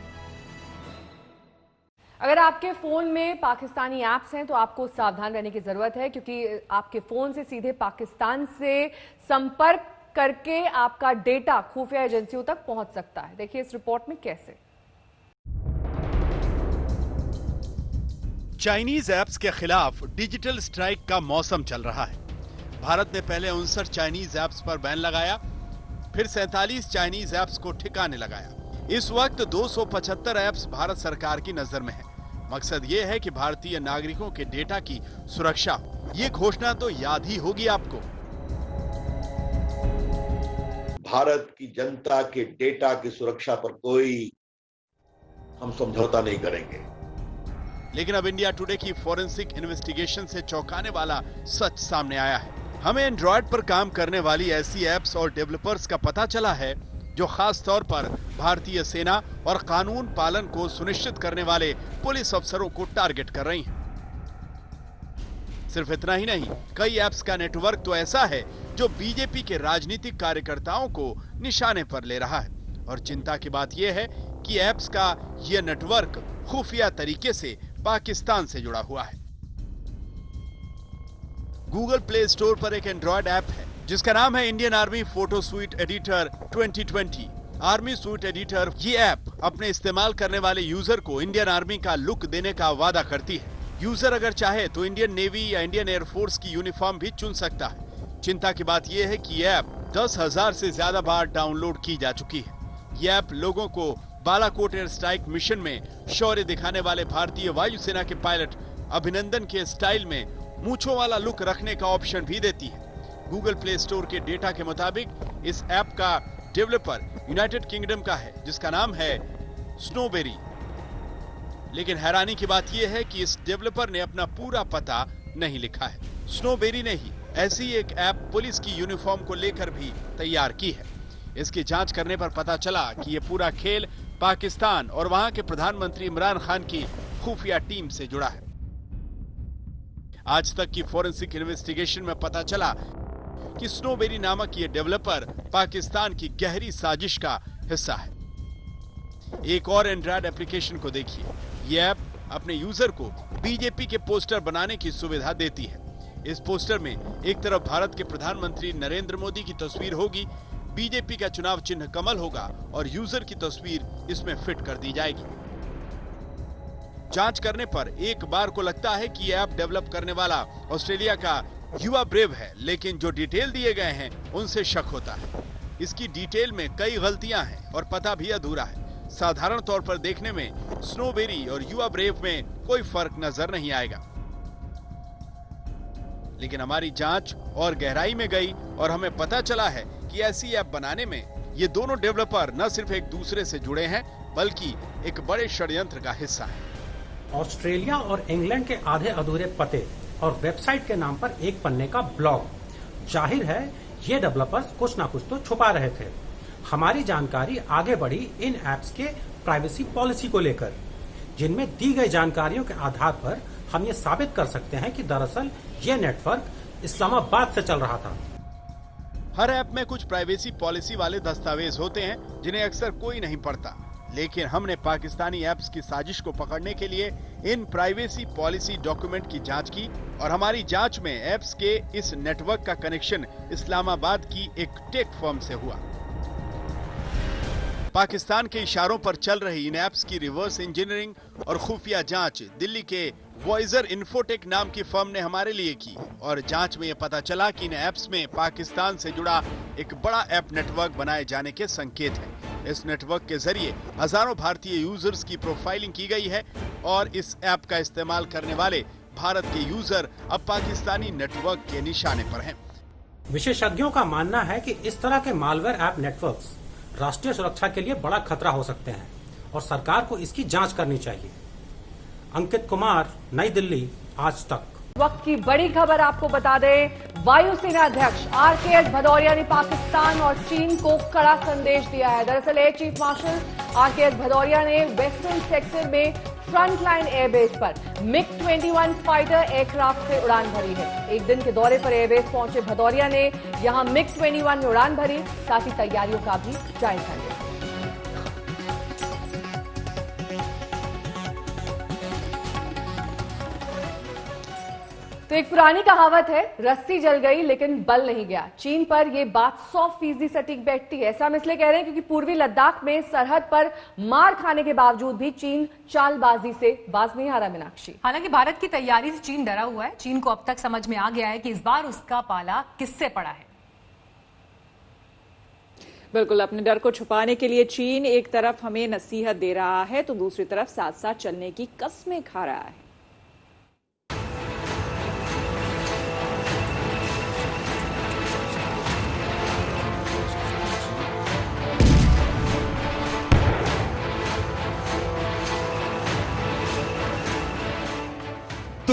अगर आपके फोन में पाकिस्तानी ऐप्स हैं तो आपको सावधान रहने की जरूरत है, क्योंकि आपके फोन से सीधे पाकिस्तान से संपर्क करके आपका डेटा खुफिया एजेंसियों तक पहुंच सकता है। देखिए इस रिपोर्ट में कैसे। चाइनीज ऐप्स के खिलाफ डिजिटल स्ट्राइक का मौसम चल रहा है। भारत ने पहले 59 चाइनीज ऐप्स पर बैन लगाया, फिर 47 चाइनीज ऐप्स को ठिकाने लगाया। इस वक्त 275 ऐप्स भारत सरकार की नजर में है। मकसद ये है कि भारतीय नागरिकों के डेटा की सुरक्षा हो। ये घोषणा तो याद ही होगी आपको। भारत की जनता के डेटा की सुरक्षा पर कोई हम समझौता नहीं करेंगे। लेकिन अब इंडिया टुडे की फॉरेंसिक इन्वेस्टिगेशन से चौंकाने वाला सच सामने आया है। हमें एंड्रॉयड पर काम करने वाली ऐसी एप्स और डेवलपर्स का पता चला है जो खास तौर पर भारतीय सेना और कानून पालन को सुनिश्चित करने वाले पुलिस अफसरों को टारगेट कर रही हैं। सिर्फ इतना ही नहीं, कई एप्स का नेटवर्क तो ऐसा है जो बीजेपी के राजनीतिक कार्यकर्ताओं को निशाने पर ले रहा है। और चिंता की बात यह है कि एप्स का यह नेटवर्क खुफिया तरीके से पाकिस्तान से जुड़ा हुआ है। गूगल प्ले स्टोर पर एक एंड्रॉयड ऐप है जिसका नाम है Indian army photo sweet editor 2020। Army sweet editor ये ऐप अपने इस्तेमाल करने वाले यूजर को इंडियन आर्मी का लुक देने का वादा करती है। यूजर अगर चाहे तो इंडियन नेवी या इंडियन एयरफोर्स की यूनिफॉर्म भी चुन सकता है। चिंता की बात यह है कि यह ऐप 10,000 से ज्यादा बार डाउनलोड की जा चुकी है। यह ऐप लोगों को बालाकोट एयर स्ट्राइक मिशन में शौर्य दिखाने वाले भारतीय वायुसेना के पायलट अभिनंदन के स्टाइल में मूंछों वाला लुक रखने का ऑप्शन भी देती है। गूगल प्ले स्टोर के डेटा के मुताबिक इस ऐप का डेवलपर यूनाइटेड किंगडम का है जिसका नाम है स्नोबेरी। लेकिन हैरानी की बात यह है कि इस डेवलपर ने अपना पूरा पता नहीं लिखा है। स्नोबेरी ने ही ऐसी एक ऐप पुलिस की यूनिफॉर्म को लेकर भी तैयार की है। इसकी जांच करने पर पता चला कि यह पूरा खेल पाकिस्तान और वहां के प्रधानमंत्री इमरान खान की खुफिया टीम से जुड़ा है। आज तक की फॉरेंसिक इन्वेस्टिगेशन में पता चला कि स्नोबेरी नामक ये डेवलपर पाकिस्तान की गहरी साजिश का हिस्सा है। एक और एंड्रॉयड एप्लीकेशन को देखिए। यह ऐप अपने यूजर को बीजेपी के पोस्टर बनाने की सुविधा देती है। इस पोस्टर में एक तरफ भारत के प्रधानमंत्री नरेंद्र मोदी की तस्वीर होगी, बीजेपी का चुनाव चिन्ह कमल होगा और यूजर की तस्वीर इसमें फिट कर दी जाएगी। जांच करने पर एक बार को लगता है कि यह ऐप डेवलप करने वाला ऑस्ट्रेलिया का युवा ब्रेव है, लेकिन जो डिटेल दिए गए हैं उनसे शक होता है। इसकी डिटेल में कई गलतियां हैं और पता भी अधूरा है। साधारण तौर पर देखने में स्नोबेरी और युवा ब्रेव में कोई फर्क नजर नहीं आएगा, लेकिन हमारी जांच और गहराई में गई और हमें पता चला है कि ऐसी ऐप बनाने में ये दोनों डेवलपर न सिर्फ एक दूसरे से जुड़े हैं बल्कि एक बड़े षड्यंत्र का हिस्सा हैं। ऑस्ट्रेलिया और इंग्लैंड के आधे अधूरे पते और वेबसाइट के नाम पर एक पन्ने का ब्लॉग। जाहिर है ये डेवलपर्स कुछ ना कुछ तो छुपा रहे थे। हमारी जानकारी आगे बढ़ी इन ऐप्स के प्राइवेसी पॉलिसी को लेकर, जिनमें दी गई जानकारियों के आधार पर हम ये साबित कर सकते हैं कि दरअसल ये नेटवर्क इस्लामाबाद से चल रहा था। हर ऐप में कुछ प्राइवेसी पॉलिसी वाले दस्तावेज होते हैं जिन्हें अक्सर कोई नहीं पढ़ता, लेकिन हमने पाकिस्तानी ऐप्स की साजिश को पकड़ने के लिए इन प्राइवेसी पॉलिसी डॉक्यूमेंट की जांच की और हमारी जांच में ऐप्स के इस नेटवर्क का कनेक्शन इस्लामाबाद की एक टेक फर्म से हुआ। पाकिस्तान के इशारों पर चल रही इन ऐप्स की रिवर्स इंजीनियरिंग और खुफिया जांच दिल्ली के वॉइजर इन्फोटेक नाम की फर्म ने हमारे लिए की और जांच में यह पता चला कि इन ऐप्स में पाकिस्तान से जुड़ा एक बड़ा ऐप नेटवर्क बनाए जाने के संकेत हैं। इस नेटवर्क के जरिए हजारों भारतीय यूजर्स की प्रोफाइलिंग की गई है और इस ऐप का इस्तेमाल करने वाले भारत के यूजर अब पाकिस्तानी नेटवर्क के निशाने पर हैं। विशेषज्ञों का मानना है कि इस तरह के मालवेयर ऐप नेटवर्क्स राष्ट्रीय सुरक्षा के लिए बड़ा खतरा हो सकते हैं और सरकार को इसकी जांच करनी चाहिए। अंकित कुमार, नई दिल्ली, आज तक। वक्त की बड़ी खबर आपको बता दें, वायुसेना अध्यक्ष RKS भदौरिया ने पाकिस्तान और चीन को कड़ा संदेश दिया है। दरअसल air chief marshal RKS Bhadauria ने वेस्टर्न सेक्टर में फ्रंटलाइन एयरबेस पर MiG-21 फाइटर एयरक्राफ्ट से उड़ान भरी है। एक दिन के दौरे पर एयरबेस पहुंचे भदौरिया ने यहां MiG-21 में उड़ान भरी, साथ ही तैयारियों का भी जायजा लिया। तो एक पुरानी कहावत है, रस्सी जल गई लेकिन बल नहीं गया। चीन पर यह बात 100% सटीक बैठती है। ऐसा हम इसलिए कह रहे हैं क्योंकि पूर्वी लद्दाख में सरहद पर मार खाने के बावजूद भी चीन चालबाजी से बाज नहीं आ रहा। मीनाक्षी, हालांकि भारत की तैयारी से चीन डरा हुआ है। चीन को अब तक समझ में आ गया है कि इस बार उसका पाला किससे पड़ा है। बिल्कुल, अपने डर को छुपाने के लिए चीन एक तरफ हमें नसीहत दे रहा है तो दूसरी तरफ साथ साथ चलने की कस्में खा रहा है।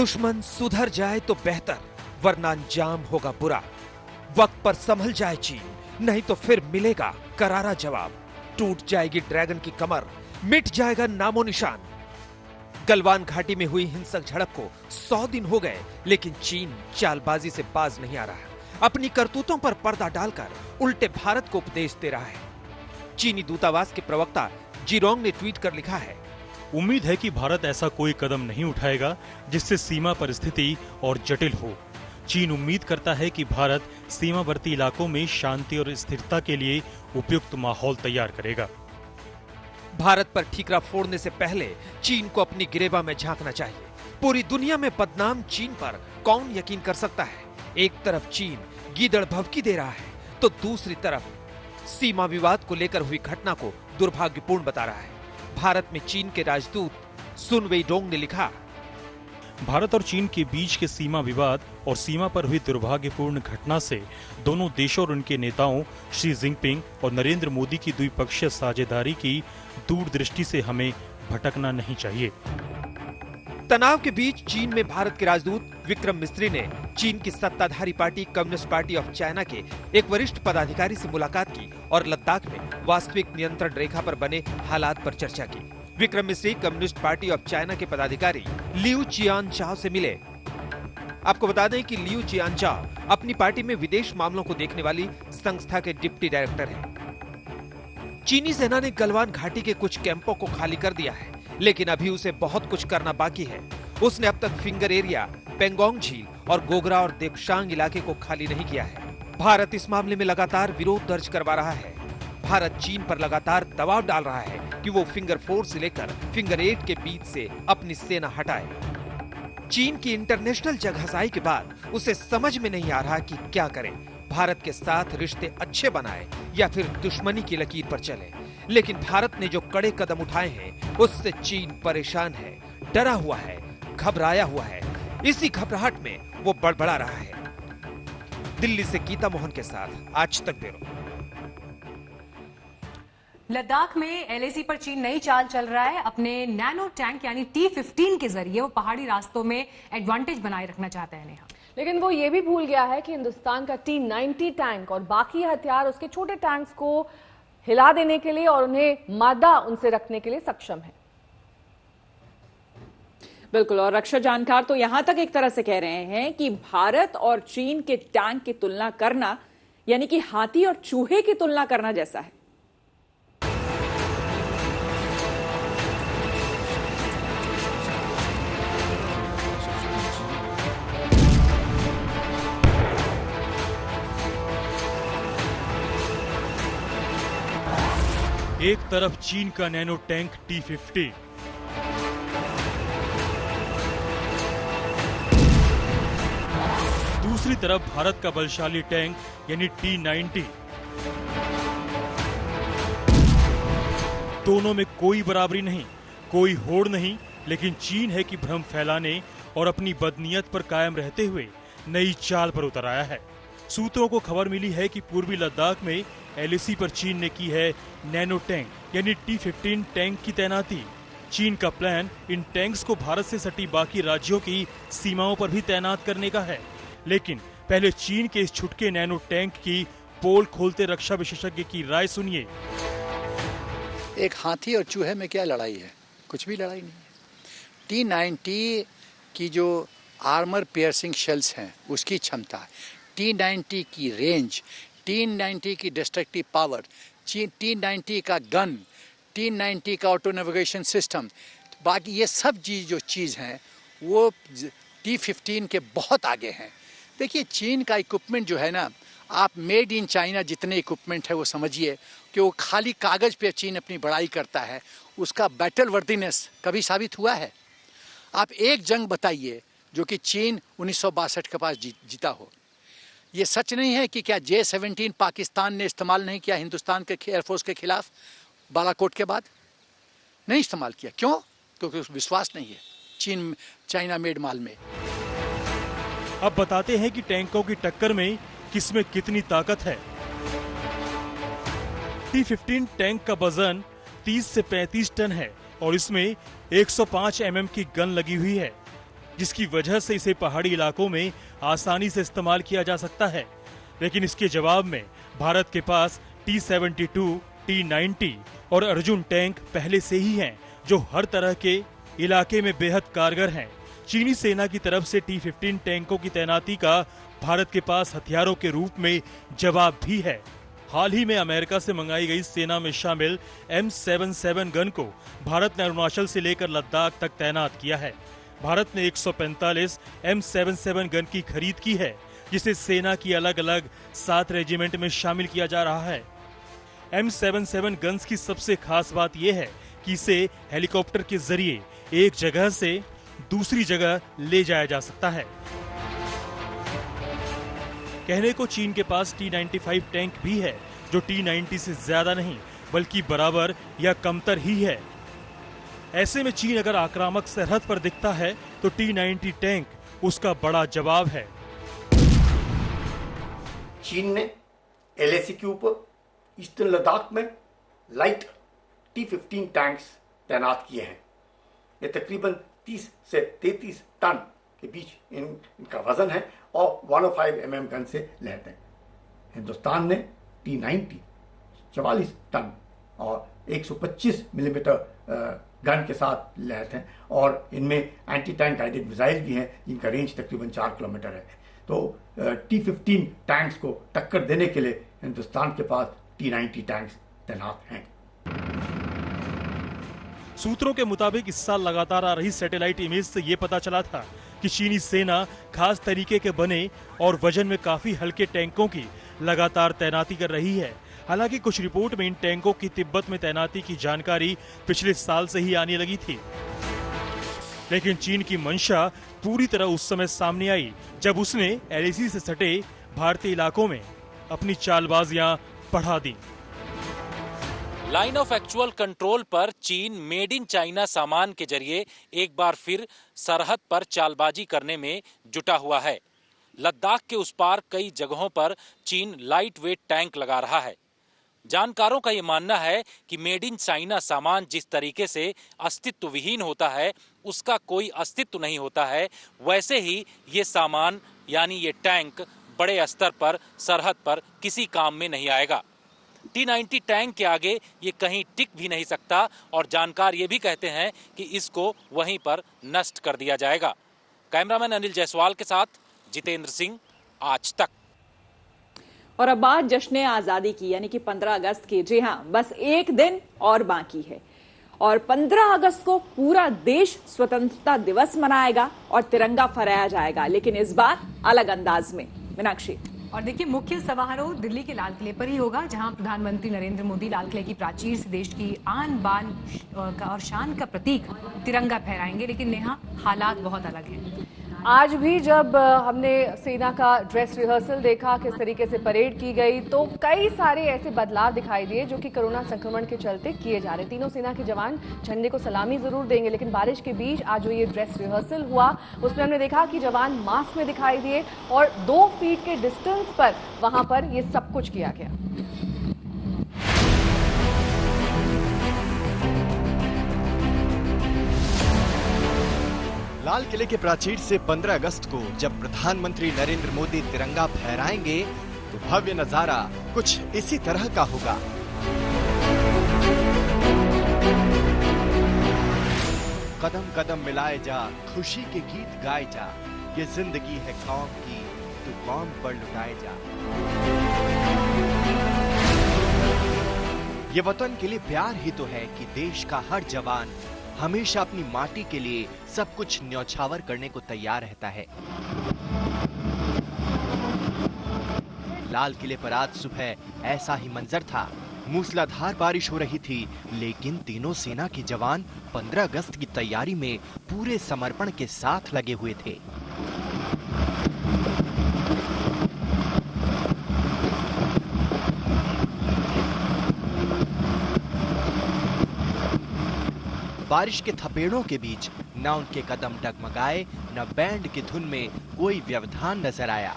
दुश्मन सुधर जाए तो बेहतर, वरना अंजाम होगा बुरा। वक्त पर संभल जाए चीन, नहीं तो फिर मिलेगा करारा जवाब। टूट जाएगी ड्रैगन की कमर, मिट जाएगा नामो निशान। गलवान घाटी में हुई हिंसक झड़प को 100 दिन हो गए, लेकिन चीन चालबाजी से बाज नहीं आ रहा। अपनी करतूतों पर पर्दा डालकर उल्टे भारत को उपदेश दे रहा है। चीनी दूतावास के प्रवक्ता जिरोंग ने ट्वीट कर लिखा है, उम्मीद है कि भारत ऐसा कोई कदम नहीं उठाएगा जिससे सीमा पर स्थिति और जटिल हो। चीन उम्मीद करता है कि भारत सीमावर्ती इलाकों में शांति और स्थिरता के लिए उपयुक्त माहौल तैयार करेगा। भारत पर ठीकरा फोड़ने से पहले चीन को अपनी गिरेबा में झांकना चाहिए। पूरी दुनिया में बदनाम चीन पर कौन यकीन कर सकता है? एक तरफ चीन गीदड़ भभकी दे रहा है, तो दूसरी तरफ सीमा विवाद को लेकर हुई घटना को दुर्भाग्यपूर्ण बता रहा है। भारत में चीन के राजदूत सुन वेइडोंग ने लिखा, भारत और चीन के बीच के सीमा विवाद और सीमा पर हुई दुर्भाग्यपूर्ण घटना से दोनों देशों और उनके नेताओं शी जिनपिंग और नरेंद्र मोदी की द्विपक्षीय साझेदारी की दूरदृष्टि से हमें भटकना नहीं चाहिए। तनाव के बीच चीन में भारत के राजदूत विक्रम मिस्री ने चीन की सत्ताधारी party communist party of China के एक वरिष्ठ पदाधिकारी से मुलाकात की और लद्दाख में वास्तविक नियंत्रण रेखा पर बने हालात पर चर्चा की। Vikram Misri communist party of China के पदाधिकारी लियू चियानचाओ से मिले। आपको बता दें कि लियू चियानचाओ अपनी पार्टी में विदेश मामलों को देखने वाली संस्था के डिप्टी डायरेक्टर हैं। चीनी सेना ने गलवान घाटी के कुछ कैंपों को खाली कर दिया है, लेकिन अभी उसे बहुत कुछ करना बाकी है। उसने अब तक फिंगर एरिया, पेंगोंग झील और गोगरा और देपशांग इलाके को खाली नहीं किया है। भारत इस मामले में लगातार विरोध दर्ज करवा रहा है। भारत चीन पर लगातार दबाव डाल रहा है कि वो फिंगर 4 से लेकर फिंगर 8 के बीच से अपनी सेना हटाए। चीन की इंटरनेशनल जगहसाई के बाद उसे समझ में नहीं आ रहा कि क्या करे। भारत के साथ रिश्ते अच्छे बनाए या फिर दुश्मनी की लकीर पर चले। लेकिन भारत ने जो कड़े कदम उठाए हैं उससे चीन परेशान है, डरा हुआ है, घबराया हुआ है। इसी घबराहट में वो बड़बड़ा रहा है। दिल्ली से गीता मोहन के साथ आज तक ब्यूरो। लद्दाख में एलएसी पर चीन नई चाल चल रहा है। अपने नैनो टैंक यानी T-15 के जरिए वो पहाड़ी रास्तों में एडवांटेज बनाए रखना चाहता है। नेहा, लेकिन वो ये भी भूल गया है कि हिंदुस्तान का T-90 टैंक और बाकी हथियार उसके छोटे टैंक्स को हिला देने के लिए और उन्हें मादा उनसे रखने के लिए सक्षम है। बिल्कुल, और रक्षा जानकार तो यहां तक एक तरह से कह रहे हैं कि भारत और चीन के टैंक की तुलना करना यानी कि हाथी और चूहे की तुलना करना जैसा है। एक तरफ चीन का नैनो टैंक T-50, दूसरी तरफ भारत का बलशाली टैंक यानी T-90। दोनों में कोई बराबरी नहीं, कोई होड़ नहीं, लेकिन चीन है कि भ्रम फैलाने और अपनी बदनीयत पर कायम रहते हुए नई चाल पर उतर आया है। सूत्रों को खबर मिली है कि पूर्वी लद्दाख में एलएसी पर चीन ने की है नैनो टैंक यानी T-15 टैंक की तैनाती। चीन का प्लान इन टैंक्स को भारत से सटी बाकी राज्यों की सीमाओं पर भी तैनात करने का है। लेकिन पहले चीन के इस छुटके नैनो टैंक की पोल खोलते रक्षा विशेषज्ञ की राय सुनिए। एक हाथी और चूहे में क्या लड़ाई है? कुछ भी लड़ाई नहीं है। T-90 की जो आर्मर पियर्सिंग शेल्स हैं उसकी क्षमता, T-90 की रेंज, T-90 की डिस्ट्रक्टिव पावर, T-90 का गन, T-90 का ऑटो नेविगेशन सिस्टम, बाकी ये सब जो चीज़ हैं वो T-15 के बहुत आगे हैं। देखिए चीन का इक्विपमेंट जो है ना, आप मेड इन चाइना जितने इक्विपमेंट है वो समझिए कि वो खाली कागज़ पे चीन अपनी बड़ाई करता है, उसका बैटल वर्दीनेस कभी साबित हुआ है? आप एक जंग बताइए जो कि चीन 1962 के पास जीता हो। ये सच नहीं है कि क्या J-17 पाकिस्तान ने इस्तेमाल नहीं किया हिंदुस्तान के एयरफोर्स के खिलाफ बालाकोट के बाद? नहीं इस्तेमाल किया। क्यों? क्योंकि विश्वास नहीं है चीन चाइना मेड माल में। अब बताते हैं कि टैंकों की टक्कर में किसमें कितनी ताकत है। T-15 टैंक का वजन 30 से 35 टन है और इसमें 105 mm की गन लगी हुई है, जिसकी वजह से इसे पहाड़ी इलाकों में आसानी से इस्तेमाल किया जा सकता है। लेकिन इसके जवाब में भारत के पास T-72, T-90 और अर्जुन टैंक पहले से ही हैं, जो हर तरह के इलाके में बेहद कारगर हैं। चीनी सेना की तरफ से T-15 टैंकों की तैनाती का भारत के पास हथियारों के रूप में जवाब भी है। हाल ही में अमेरिका से मंगाई गई सेना में शामिल M77 गन को भारत ने अरुणाचल से लेकर लद्दाख तक तैनात किया है। भारत ने 145 M77 गन की खरीद की है, जिसे सेना की अलग अलग 7 रेजिमेंट में शामिल किया जा रहा है। M77 गन्स की सबसे खास बात यह है कि इसे हेलीकॉप्टर के जरिए एक जगह से दूसरी जगह ले जाया जा सकता है। कहने को चीन के पास T-95 टैंक भी है, जो T-90 से ज्यादा नहीं बल्कि बराबर या कमतर ही है। ऐसे में चीन अगर आक्रामक सरहद पर दिखता है तो T-90 टैंक उसका बड़ा जवाब है। चीन ने LAC के ऊपर ईस्टर्न लद्दाख में लाइट T-15 टैंक्स तैनात किए हैं। ये तकरीबन 30 से 33 टन के बीच इनका वजन है और 105 mm गन से लैस हैं। हिंदुस्तान ने T-90 44 टन और 125 मिलीमीटर गन के साथ लैस हैं और इनमें एंटी टैंक गाइडेड मिसाइल भी हैं, जिनका रेंज तकरीबन 4 किलोमीटर है। तो T-15 टैंक्स को टक्कर देने के लिए हिंदुस्तान के पास T-90 टैंक्स तैनात हैं। सूत्रों के मुताबिक इस साल लगातार आ रही सैटेलाइट इमेज से ये पता चला था कि चीनी सेना खास तरीके के बने और वजन में काफी हल्के टैंकों की लगातार तैनाती कर रही है। हालांकि कुछ रिपोर्ट में इन टैंकों की तिब्बत में तैनाती की जानकारी पिछले साल से ही आने लगी थी, लेकिन चीन की मंशा पूरी तरह उस समय सामने आई जब उसने LAC से सटे भारतीय इलाकों में अपनी चालबाजियां बढ़ा दी। लाइन ऑफ एक्चुअल कंट्रोल पर चीन मेड इन चाइना सामान के जरिए एक बार फिर सरहद पर चालबाजी करने में जुटा हुआ है। लद्दाख के उस पार कई जगहों पर चीन लाइट वेट टैंक लगा रहा है। जानकारों का ये मानना है कि मेड इन चाइना सामान जिस तरीके से अस्तित्व विहीन होता है, उसका कोई अस्तित्व नहीं होता है, वैसे ही ये सामान यानी ये टैंक बड़े स्तर पर सरहद पर किसी काम में नहीं आएगा। T-90 टैंक के आगे ये कहीं टिक भी नहीं सकता और जानकार ये भी कहते हैं कि इसको वहीं पर नष्ट कर दिया जाएगा। कैमरामैन अनिल जायसवाल के साथ जितेंद्र सिंह, आज तक। और अब बात जश्न आजादी की, यानी कि 15 अगस्त की। जी हां, बस एक दिन और बाकी है और 15 अगस्त को पूरा देश स्वतंत्रता दिवस मनाएगा और तिरंगा फहराया जाएगा, लेकिन इस बार अलग अंदाज में। मीनाक्षी। और देखिए, मुख्य समारोह दिल्ली के लाल किले पर ही होगा, जहां प्रधानमंत्री नरेंद्र मोदी लाल किले की प्राचीर से देश की आन बान और शान का प्रतीक तिरंगा फहराएंगे। लेकिन नेहा, हालात बहुत अलग हैं। आज भी जब हमने सेना का ड्रेस रिहर्सल देखा, किस तरीके से परेड की गई, तो कई सारे ऐसे बदलाव दिखाई दिए जो कि कोरोना संक्रमण के चलते किए जा रहे। तीनों सेना के जवान झंडे को सलामी जरूर देंगे, लेकिन बारिश के बीच आज जो ये ड्रेस रिहर्सल हुआ उसमें हमने देखा कि जवान मास्क में दिखाई दिए और 2 फीट के डिस्टेंस पर वहां पर ये सब कुछ किया गया। लाल किले के प्राचीर से 15 अगस्त को जब प्रधानमंत्री नरेंद्र मोदी तिरंगा फहराएंगे तो भव्य नजारा कुछ इसी तरह का होगा। कदम कदम मिलाए जा, खुशी के गीत गाए जा, ये जिंदगी है कौम की, तू कौम पर लुटाए जा। ये वतन के लिए प्यार ही तो है कि देश का हर जवान हमेशा अपनी माटी के लिए सब कुछ न्यौछावर करने को तैयार रहता है। लाल किले पर आज सुबह ऐसा ही मंजर था। मूसलाधार बारिश हो रही थी, लेकिन तीनों सेना के जवान 15 अगस्त की तैयारी में पूरे समर्पण के साथ लगे हुए थे। बारिश के थपेड़ों के बीच न उनके कदम डगमगाए, न बैंड की धुन में कोई व्यवधान नजर आया।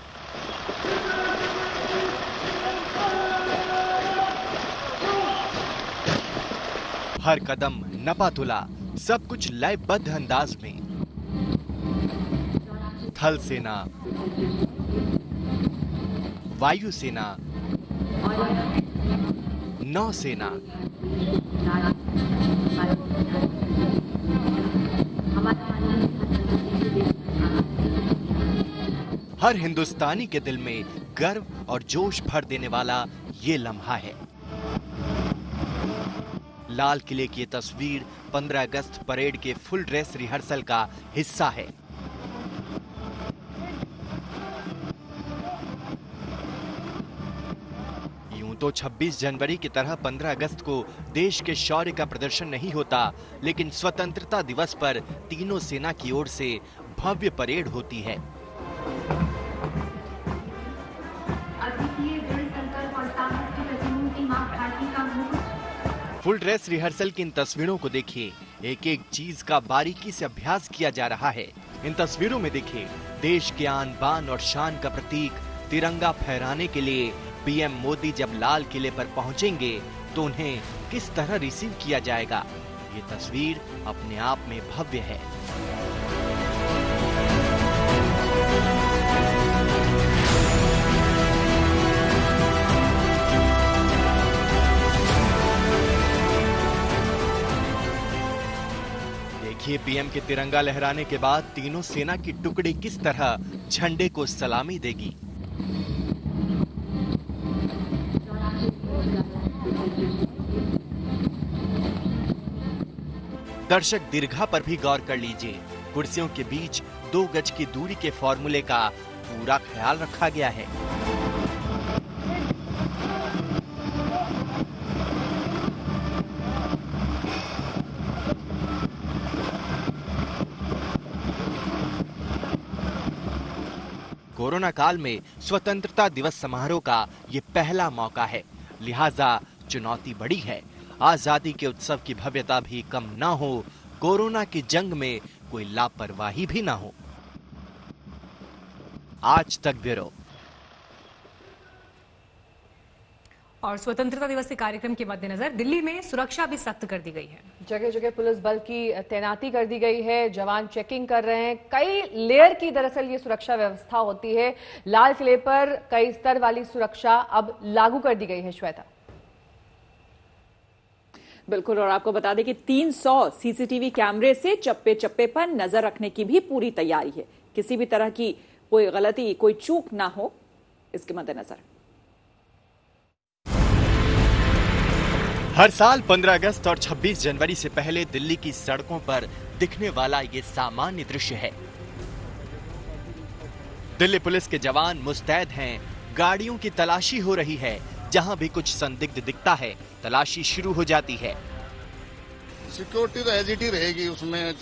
हर कदम नपा तुला, सब कुछ लयबद्ध अंदाज में। थल सेना, वायु सेना, नौसेना, हर हिंदुस्तानी के दिल में गर्व और जोश भर देने वाला ये लम्हा है। लाल किले की ये तस्वीर 15 अगस्त परेड के फुल ड्रेस रिहर्सल का हिस्सा है। यूं तो 26 जनवरी की तरह 15 अगस्त को देश के शौर्य का प्रदर्शन नहीं होता, लेकिन स्वतंत्रता दिवस पर तीनों सेना की ओर से भव्य परेड होती है। फुल ड्रेस रिहर्सल की इन तस्वीरों को देखिए, एक एक चीज का बारीकी से अभ्यास किया जा रहा है। इन तस्वीरों में देखिए देश के आन बान और शान का प्रतीक तिरंगा फहराने के लिए पीएम मोदी जब लाल किले पर पहुंचेंगे तो उन्हें किस तरह रिसीव किया जाएगा। ये तस्वीर अपने आप में भव्य है। देखिए पीएम के तिरंगा लहराने के बाद तीनों सेना की टुकड़ी किस तरह झंडे को सलामी देगी। दर्शक दीर्घा पर भी गौर कर लीजिए। कुर्सियों के बीच 2 गज की दूरी के फॉर्मूले का पूरा ख्याल रखा गया है। कोरोना काल में स्वतंत्रता दिवस समारोह का ये पहला मौका है, लिहाजा चुनौती बड़ी है। आजादी के उत्सव की भव्यता भी कम ना हो, कोरोना की जंग में कोई लापरवाही भी ना हो। आज तक ब्यूरो। और स्वतंत्रता दिवस के कार्यक्रम के मद्देनजर दिल्ली में सुरक्षा भी सख्त कर दी गई है। जगह जगह पुलिस बल की तैनाती कर दी गई है, जवान चेकिंग कर रहे हैं। कई लेयर की दरअसल ये सुरक्षा व्यवस्था होती है। लाल किले पर कई स्तर वाली सुरक्षा अब लागू कर दी गई है। श्वेता, बिल्कुल, और आपको बता दें कि 300 सीसीटीवी कैमरे से चप्पे चप्पे पर नजर रखने की भी पूरी तैयारी है। किसी भी तरह की कोई गलती, कोई चूक ना हो, इसके मद्देनजर हर साल 15 अगस्त और 26 जनवरी से पहले दिल्ली की सड़कों पर दिखने वाला ये सामान्य दृश्य है। दिल्ली पुलिस के जवान मुस्तैद हैं, गाड़ियों की तलाशी हो रही है। जहां भी कुछ संदिग्ध दिखता है, तलाशी शुरू हो जाती है। सिक्योरिटी तो एज इट ही रहेगी, उसमें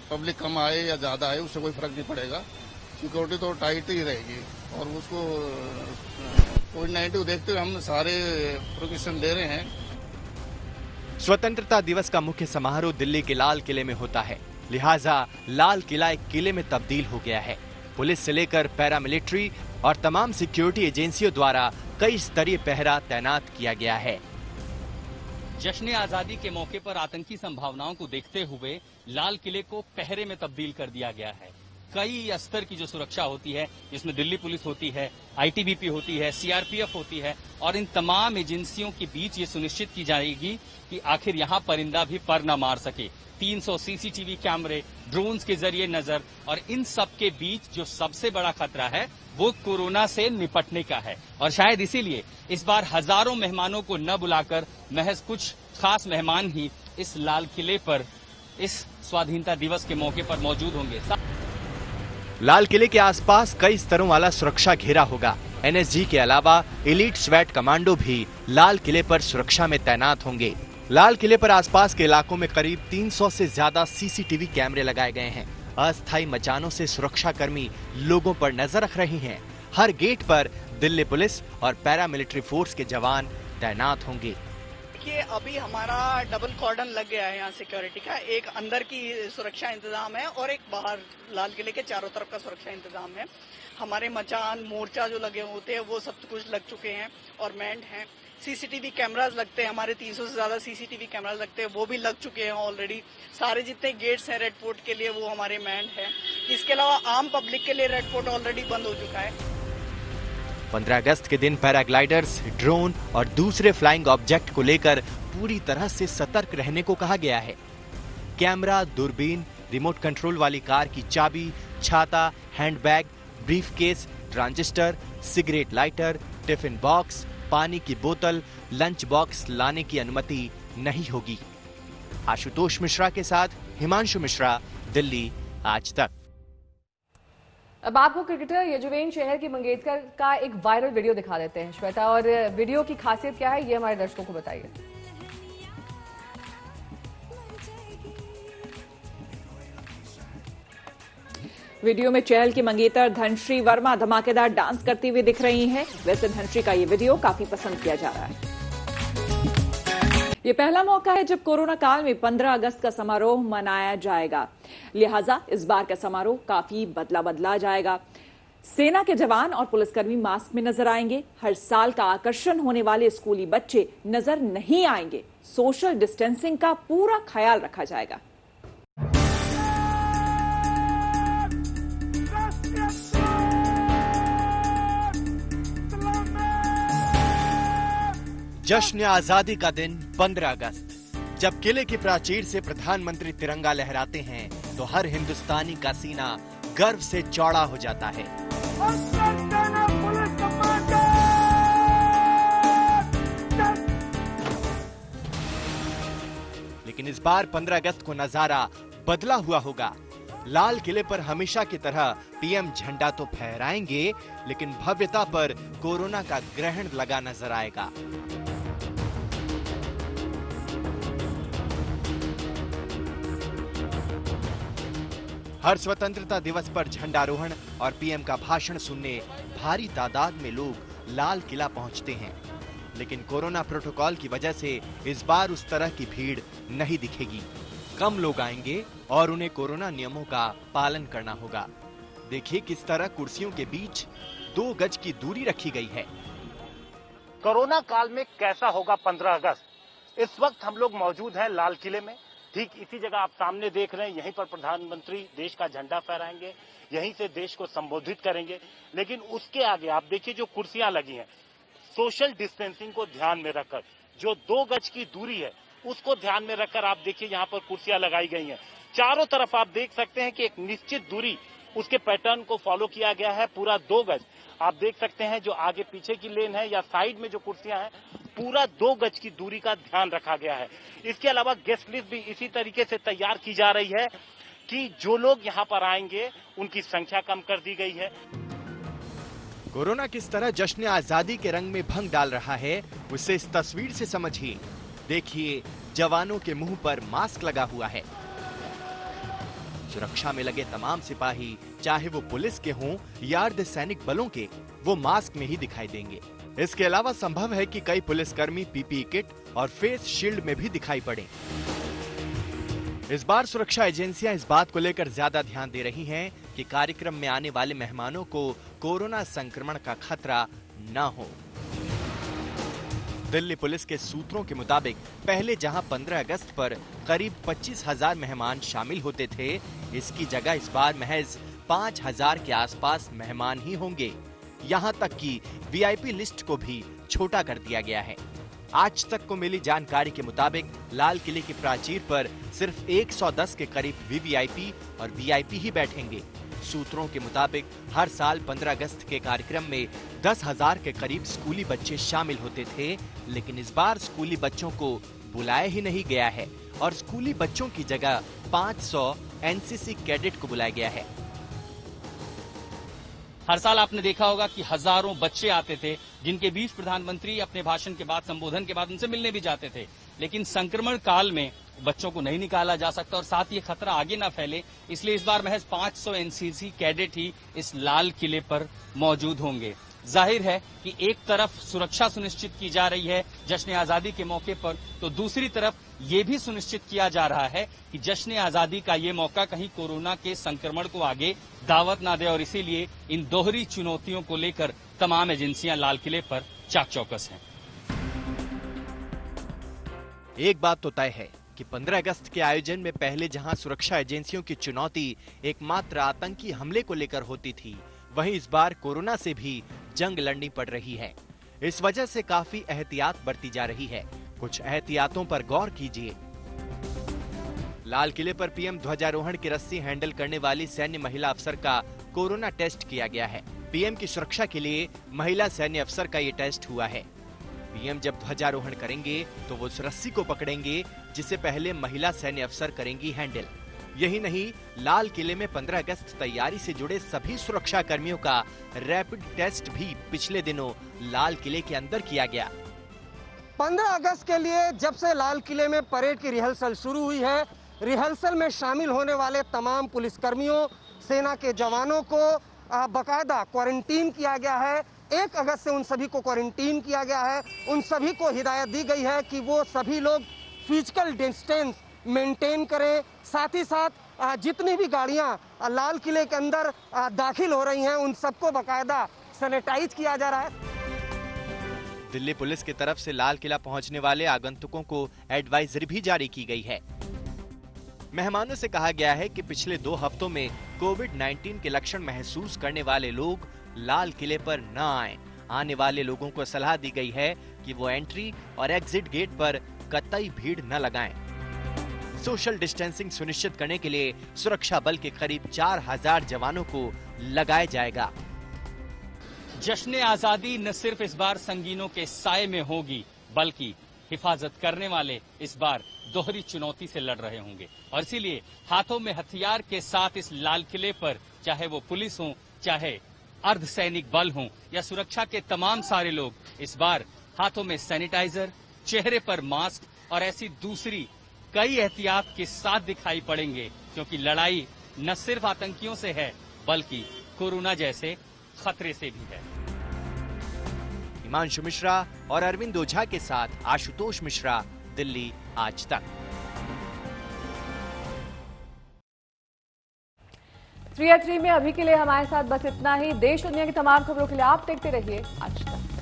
पब्लिक कम आए या ज्यादा आए उससे कोई फर्क नहीं पड़ेगा। सिक्योरिटी तो टाइट ही रहेगी और उसको कोविड-19 देखते हुए हम सारे प्रिकॉशन ले रहे हैं। स्वतंत्रता दिवस का मुख्य समारोह दिल्ली के लाल किले में होता है, लिहाजा लाल किला एक किले में तब्दील हो गया है। पुलिस से लेकर पैरामिलिट्री और तमाम सिक्योरिटी एजेंसियों द्वारा कई स्तरीय पहरा तैनात किया गया है। जश्न आजादी के मौके पर आतंकी संभावनाओं को देखते हुए लाल किले को पहरे में तब्दील कर दिया गया है। कई स्तर की जो सुरक्षा होती है, जिसमें दिल्ली पुलिस होती है, आईटीबीपी होती है, सीआरपीएफ होती है, और इन तमाम एजेंसियों के बीच ये सुनिश्चित की जाएगी कि आखिर यहाँ परिंदा भी पर न मार सके। 300 सीसीटीवी कैमरे, ड्रोन्स के जरिए नजर, और इन सब के बीच जो सबसे बड़ा खतरा है वो कोरोना से निपटने का है। और शायद इसीलिए इस बार हजारों मेहमानों को न बुलाकर महज कुछ खास मेहमान ही इस लाल किले पर इस स्वाधीनता दिवस के मौके पर मौजूद होंगे। लाल किले के आसपास कई स्तरों वाला सुरक्षा घेरा होगा। एनएसजी के अलावा एलीट स्वैट कमांडो भी लाल किले पर सुरक्षा में तैनात होंगे। लाल किले पर आसपास के इलाकों में करीब 300 से ज्यादा सीसीटीवी कैमरे लगाए गए हैं। अस्थायी मचानों से सुरक्षा कर्मी लोगों पर नजर रख रहे हैं। हर गेट पर दिल्ली पुलिस और पैरामिलिट्री फोर्स के जवान तैनात होंगे। देखिए, अभी हमारा डबल कॉर्डन लग गया है यहाँ सिक्योरिटी का। एक अंदर की सुरक्षा इंतजाम है और एक बाहर लाल किले के चारों तरफ का सुरक्षा इंतजाम है। हमारे मचान मोर्चा जो लगे होते हैं वो सब कुछ लग चुके हैं और मैंड हैं। सीसीटीवी कैमराज लगते हैं, हमारे 300 से ज्यादा सीसीटीवी कैमराज लगते हैं, वो भी लग चुके हैं ऑलरेडी। सारे जितने गेट्स हैं रेड फोर्ट के लिए वो हमारे मैंड हैं। इसके अलावा आम पब्लिक के लिए रेड फोर्ट ऑलरेडी बंद हो चुका है। 15 अगस्त के दिन पैराग्लाइडर्स, ड्रोन और दूसरे फ्लाइंग ऑब्जेक्ट को लेकर पूरी तरह से सतर्क रहने को कहा गया है। कैमरा, दूरबीन, रिमोट कंट्रोल वाली कार की चाबी, छाता, handbag, briefcase, transistor, cigarette lighter, tiffin box, पानी की बोतल, लंच बॉक्स लाने की अनुमति नहीं होगी। आशुतोष मिश्रा के साथ हिमांशु मिश्रा, दिल्ली आज तक। अब आपको क्रिकेटर यजुवेंद्र चहल की मंगेशकर का एक वायरल वीडियो दिखा देते हैं श्वेता, और वीडियो की खासियत क्या है ये हमारे दर्शकों को बताइए। वीडियो में चहल की मंगेतर धनश्री वर्मा धमाकेदार डांस करती हुई दिख रही हैं। वैसे धनश्री का ये वीडियो काफी पसंद किया जा रहा है। ये पहला मौका है जब कोरोना काल में 15 अगस्त का समारोह मनाया जाएगा, लिहाजा इस बार का समारोह काफी बदला जाएगा। सेना के जवान और पुलिसकर्मी मास्क में नजर आएंगे। हर साल का आकर्षण होने वाले स्कूली बच्चे नजर नहीं आएंगे। सोशल डिस्टेंसिंग का पूरा ख्याल रखा जाएगा। जश्न आजादी का दिन 15 अगस्त, जब किले की प्राचीर से प्रधानमंत्री तिरंगा लहराते हैं तो हर हिंदुस्तानी का सीना गर्व से चौड़ा हो जाता है। लेकिन इस बार 15 अगस्त को नजारा बदला हुआ होगा। लाल किले पर हमेशा की तरह पीएम झंडा तो फहराएंगे, लेकिन भव्यता पर कोरोना का ग्रहण लगा नजर आएगा। हर स्वतंत्रता दिवस पर झंडारोहण और पीएम का भाषण सुनने भारी तादाद में लोग लाल किला पहुंचते हैं, लेकिन कोरोना प्रोटोकॉल की वजह से इस बार उस तरह की भीड़ नहीं दिखेगी। कम लोग आएंगे और उन्हें कोरोना नियमों का पालन करना होगा। देखिए किस तरह कुर्सियों के बीच 2 गज की दूरी रखी गई है। कोरोना काल में कैसा होगा 15 अगस्त। इस वक्त हम लोग मौजूद हैं लाल किले में। ठीक इसी जगह आप सामने देख रहे हैं, यहीं पर प्रधानमंत्री देश का झंडा फहराएंगे, यहीं से देश को संबोधित करेंगे। लेकिन उसके आगे आप देखिए जो कुर्सियां लगी हैं, सोशल डिस्टेंसिंग को ध्यान में रखकर, जो 2 गज की दूरी है उसको ध्यान में रखकर आप देखिए यहाँ पर कुर्सियां लगाई गई हैं। चारों तरफ आप देख सकते हैं कि एक निश्चित दूरी, उसके पैटर्न को फॉलो किया गया है। पूरा 2 गज आप देख सकते हैं। जो आगे पीछे की लेन है या साइड में जो कुर्सियां हैं, पूरा 2 गज की दूरी का ध्यान रखा गया है। इसके अलावा गेस्ट लिस्ट भी इसी तरीके से तैयार की जा रही है कि जो लोग यहाँ पर आएंगे उनकी संख्या कम कर दी गई है। कोरोना किस तरह जश्न आजादी के रंग में भंग डाल रहा है, उसे इस तस्वीर से समझिए। देखिए जवानों के मुंह पर मास्क लगा हुआ है। सुरक्षा में लगे तमाम सिपाही, चाहे वो पुलिस के हों या अर्धसैनिक बलों के, वो मास्क में ही दिखाई देंगे। इसके अलावा संभव है कि कई पुलिसकर्मी पीपीई किट और फेस शील्ड में भी दिखाई पड़े। इस बार सुरक्षा एजेंसियां इस बात को लेकर ज्यादा ध्यान दे रही हैं कि कार्यक्रम में आने वाले मेहमानों को कोरोना संक्रमण का खतरा न हो। दिल्ली पुलिस के सूत्रों के मुताबिक पहले जहां 15 अगस्त पर करीब 25,000 मेहमान शामिल होते थे, इसकी जगह इस बार महज 5,000 के आसपास मेहमान ही होंगे। यहां तक कि वीआईपी लिस्ट को भी छोटा कर दिया गया है। आज तक को मिली जानकारी के मुताबिक लाल किले की प्राचीर पर सिर्फ 110 के करीब वीवीआईपी और वीआईपी ही बैठेंगे। सूत्रों के मुताबिक हर साल 15 अगस्त के कार्यक्रम में 10,000 के करीब स्कूली बच्चे शामिल होते थे, लेकिन इस बार स्कूली बच्चों को बुलाया ही नहीं गया है और स्कूली बच्चों की जगह 500 एनसीसी कैडेट को बुलाया गया है। हर साल आपने देखा होगा कि हजारों बच्चे आते थे, जिनके बीच प्रधानमंत्री अपने भाषण के बाद, संबोधन के बाद उनसे मिलने भी जाते थे। लेकिन संक्रमण काल में बच्चों को नहीं निकाला जा सकता और साथ ये खतरा आगे ना फैले, इसलिए इस बार महज 500 एनसीसी कैडेट ही इस लाल किले पर मौजूद होंगे। जाहिर है कि एक तरफ सुरक्षा सुनिश्चित की जा रही है जश्न आजादी के मौके पर, तो दूसरी तरफ ये भी सुनिश्चित किया जा रहा है कि जश्न आजादी का ये मौका कहीं कोरोना के संक्रमण को आगे दावत ना दे, और इसीलिए इन दोहरी चुनौतियों को लेकर तमाम एजेंसियां लाल किले पर चाक चौकस हैं। एक बात तो तय है कि 15 अगस्त के आयोजन में पहले जहां सुरक्षा एजेंसियों की चुनौती एकमात्र आतंकी हमले को लेकर होती थी, वहीं इस बार कोरोना से भी जंग लड़नी पड़ रही है। इस वजह से काफी एहतियात बरती जा रही है। कुछ एहतियातों पर गौर कीजिए। लाल किले पर पीएम ध्वजारोहण की रस्सी हैंडल करने वाली सैन्य महिला अफसर का कोरोना टेस्ट किया गया है। पीएम की सुरक्षा के लिए महिला सैन्य अफसर का ये टेस्ट हुआ है। पीएम जब ध्वजारोहण करेंगे तो वो उस रस्सी को पकड़ेंगे जिसे पहले महिला सैन्य अफसर करेंगी हैंडल। यही नहीं, लाल किले में 15 अगस्त तैयारी से जुड़े सभी सुरक्षा कर्मियों का रैपिड टेस्ट भी पिछले दिनों लाल किले के अंदर किया गया। 15 अगस्त के लिए जब से लाल किले में परेड की रिहर्सल शुरू हुई है, रिहर्सल में शामिल होने वाले तमाम पुलिसकर्मियों, सेना के जवानों को बाकायदा क्वारंटीन किया गया है। 1 अगस्त से उन सभी को क्वारंटीन किया गया है। उन सभी को हिदायत दी गई है कि वो सभी लोग फिजिकल डिस्टेंस मेंटेन करें। साथ ही साथ जितनी भी गाड़ियां लाल किले के अंदर दाखिल हो रही हैं, उन सबको बाकायदा सैनिटाइज किया जा रहा है। दिल्ली पुलिस की तरफ से लाल किला पहुंचने वाले आगंतुकों को एडवाइजरी भी जारी की गई है। मेहमानों से कहा गया है कि पिछले 2 हफ्तों में कोविड-19 के लक्षण महसूस करने वाले लोग लाल किले पर न आएं। आने वाले लोगों को सलाह दी गई है कि वो एंट्री और एग्जिट गेट पर कतई भीड़ न लगाएं। सोशल डिस्टेंसिंग सुनिश्चित करने के लिए सुरक्षा बल के करीब 4000 जवानों को लगाया जाएगा। जश्न आजादी न सिर्फ इस बार संगीनों के साए में होगी, बल्कि हिफाजत करने वाले इस बार दोहरी चुनौती से लड़ रहे होंगे और इसीलिए हाथों में हथियार के साथ इस लाल किले पर, चाहे वो पुलिस हो, चाहे अर्धसैनिक बल हो या सुरक्षा के तमाम सारे लोग, इस बार हाथों में सैनिटाइजर, चेहरे पर मास्क और ऐसी दूसरी कई एहतियात के साथ दिखाई पड़ेंगे, क्योंकि लड़ाई न सिर्फ आतंकियों से है बल्कि कोरोना जैसे खतरे से भी है। हिमांशु मिश्रा और अरविंद ओझा के साथ आशुतोष मिश्रा, दिल्ली आज तक। 3 में अभी के लिए हमारे साथ बस इतना ही। देश दुनिया की तमाम खबरों के लिए आप देखते रहिए आज तक।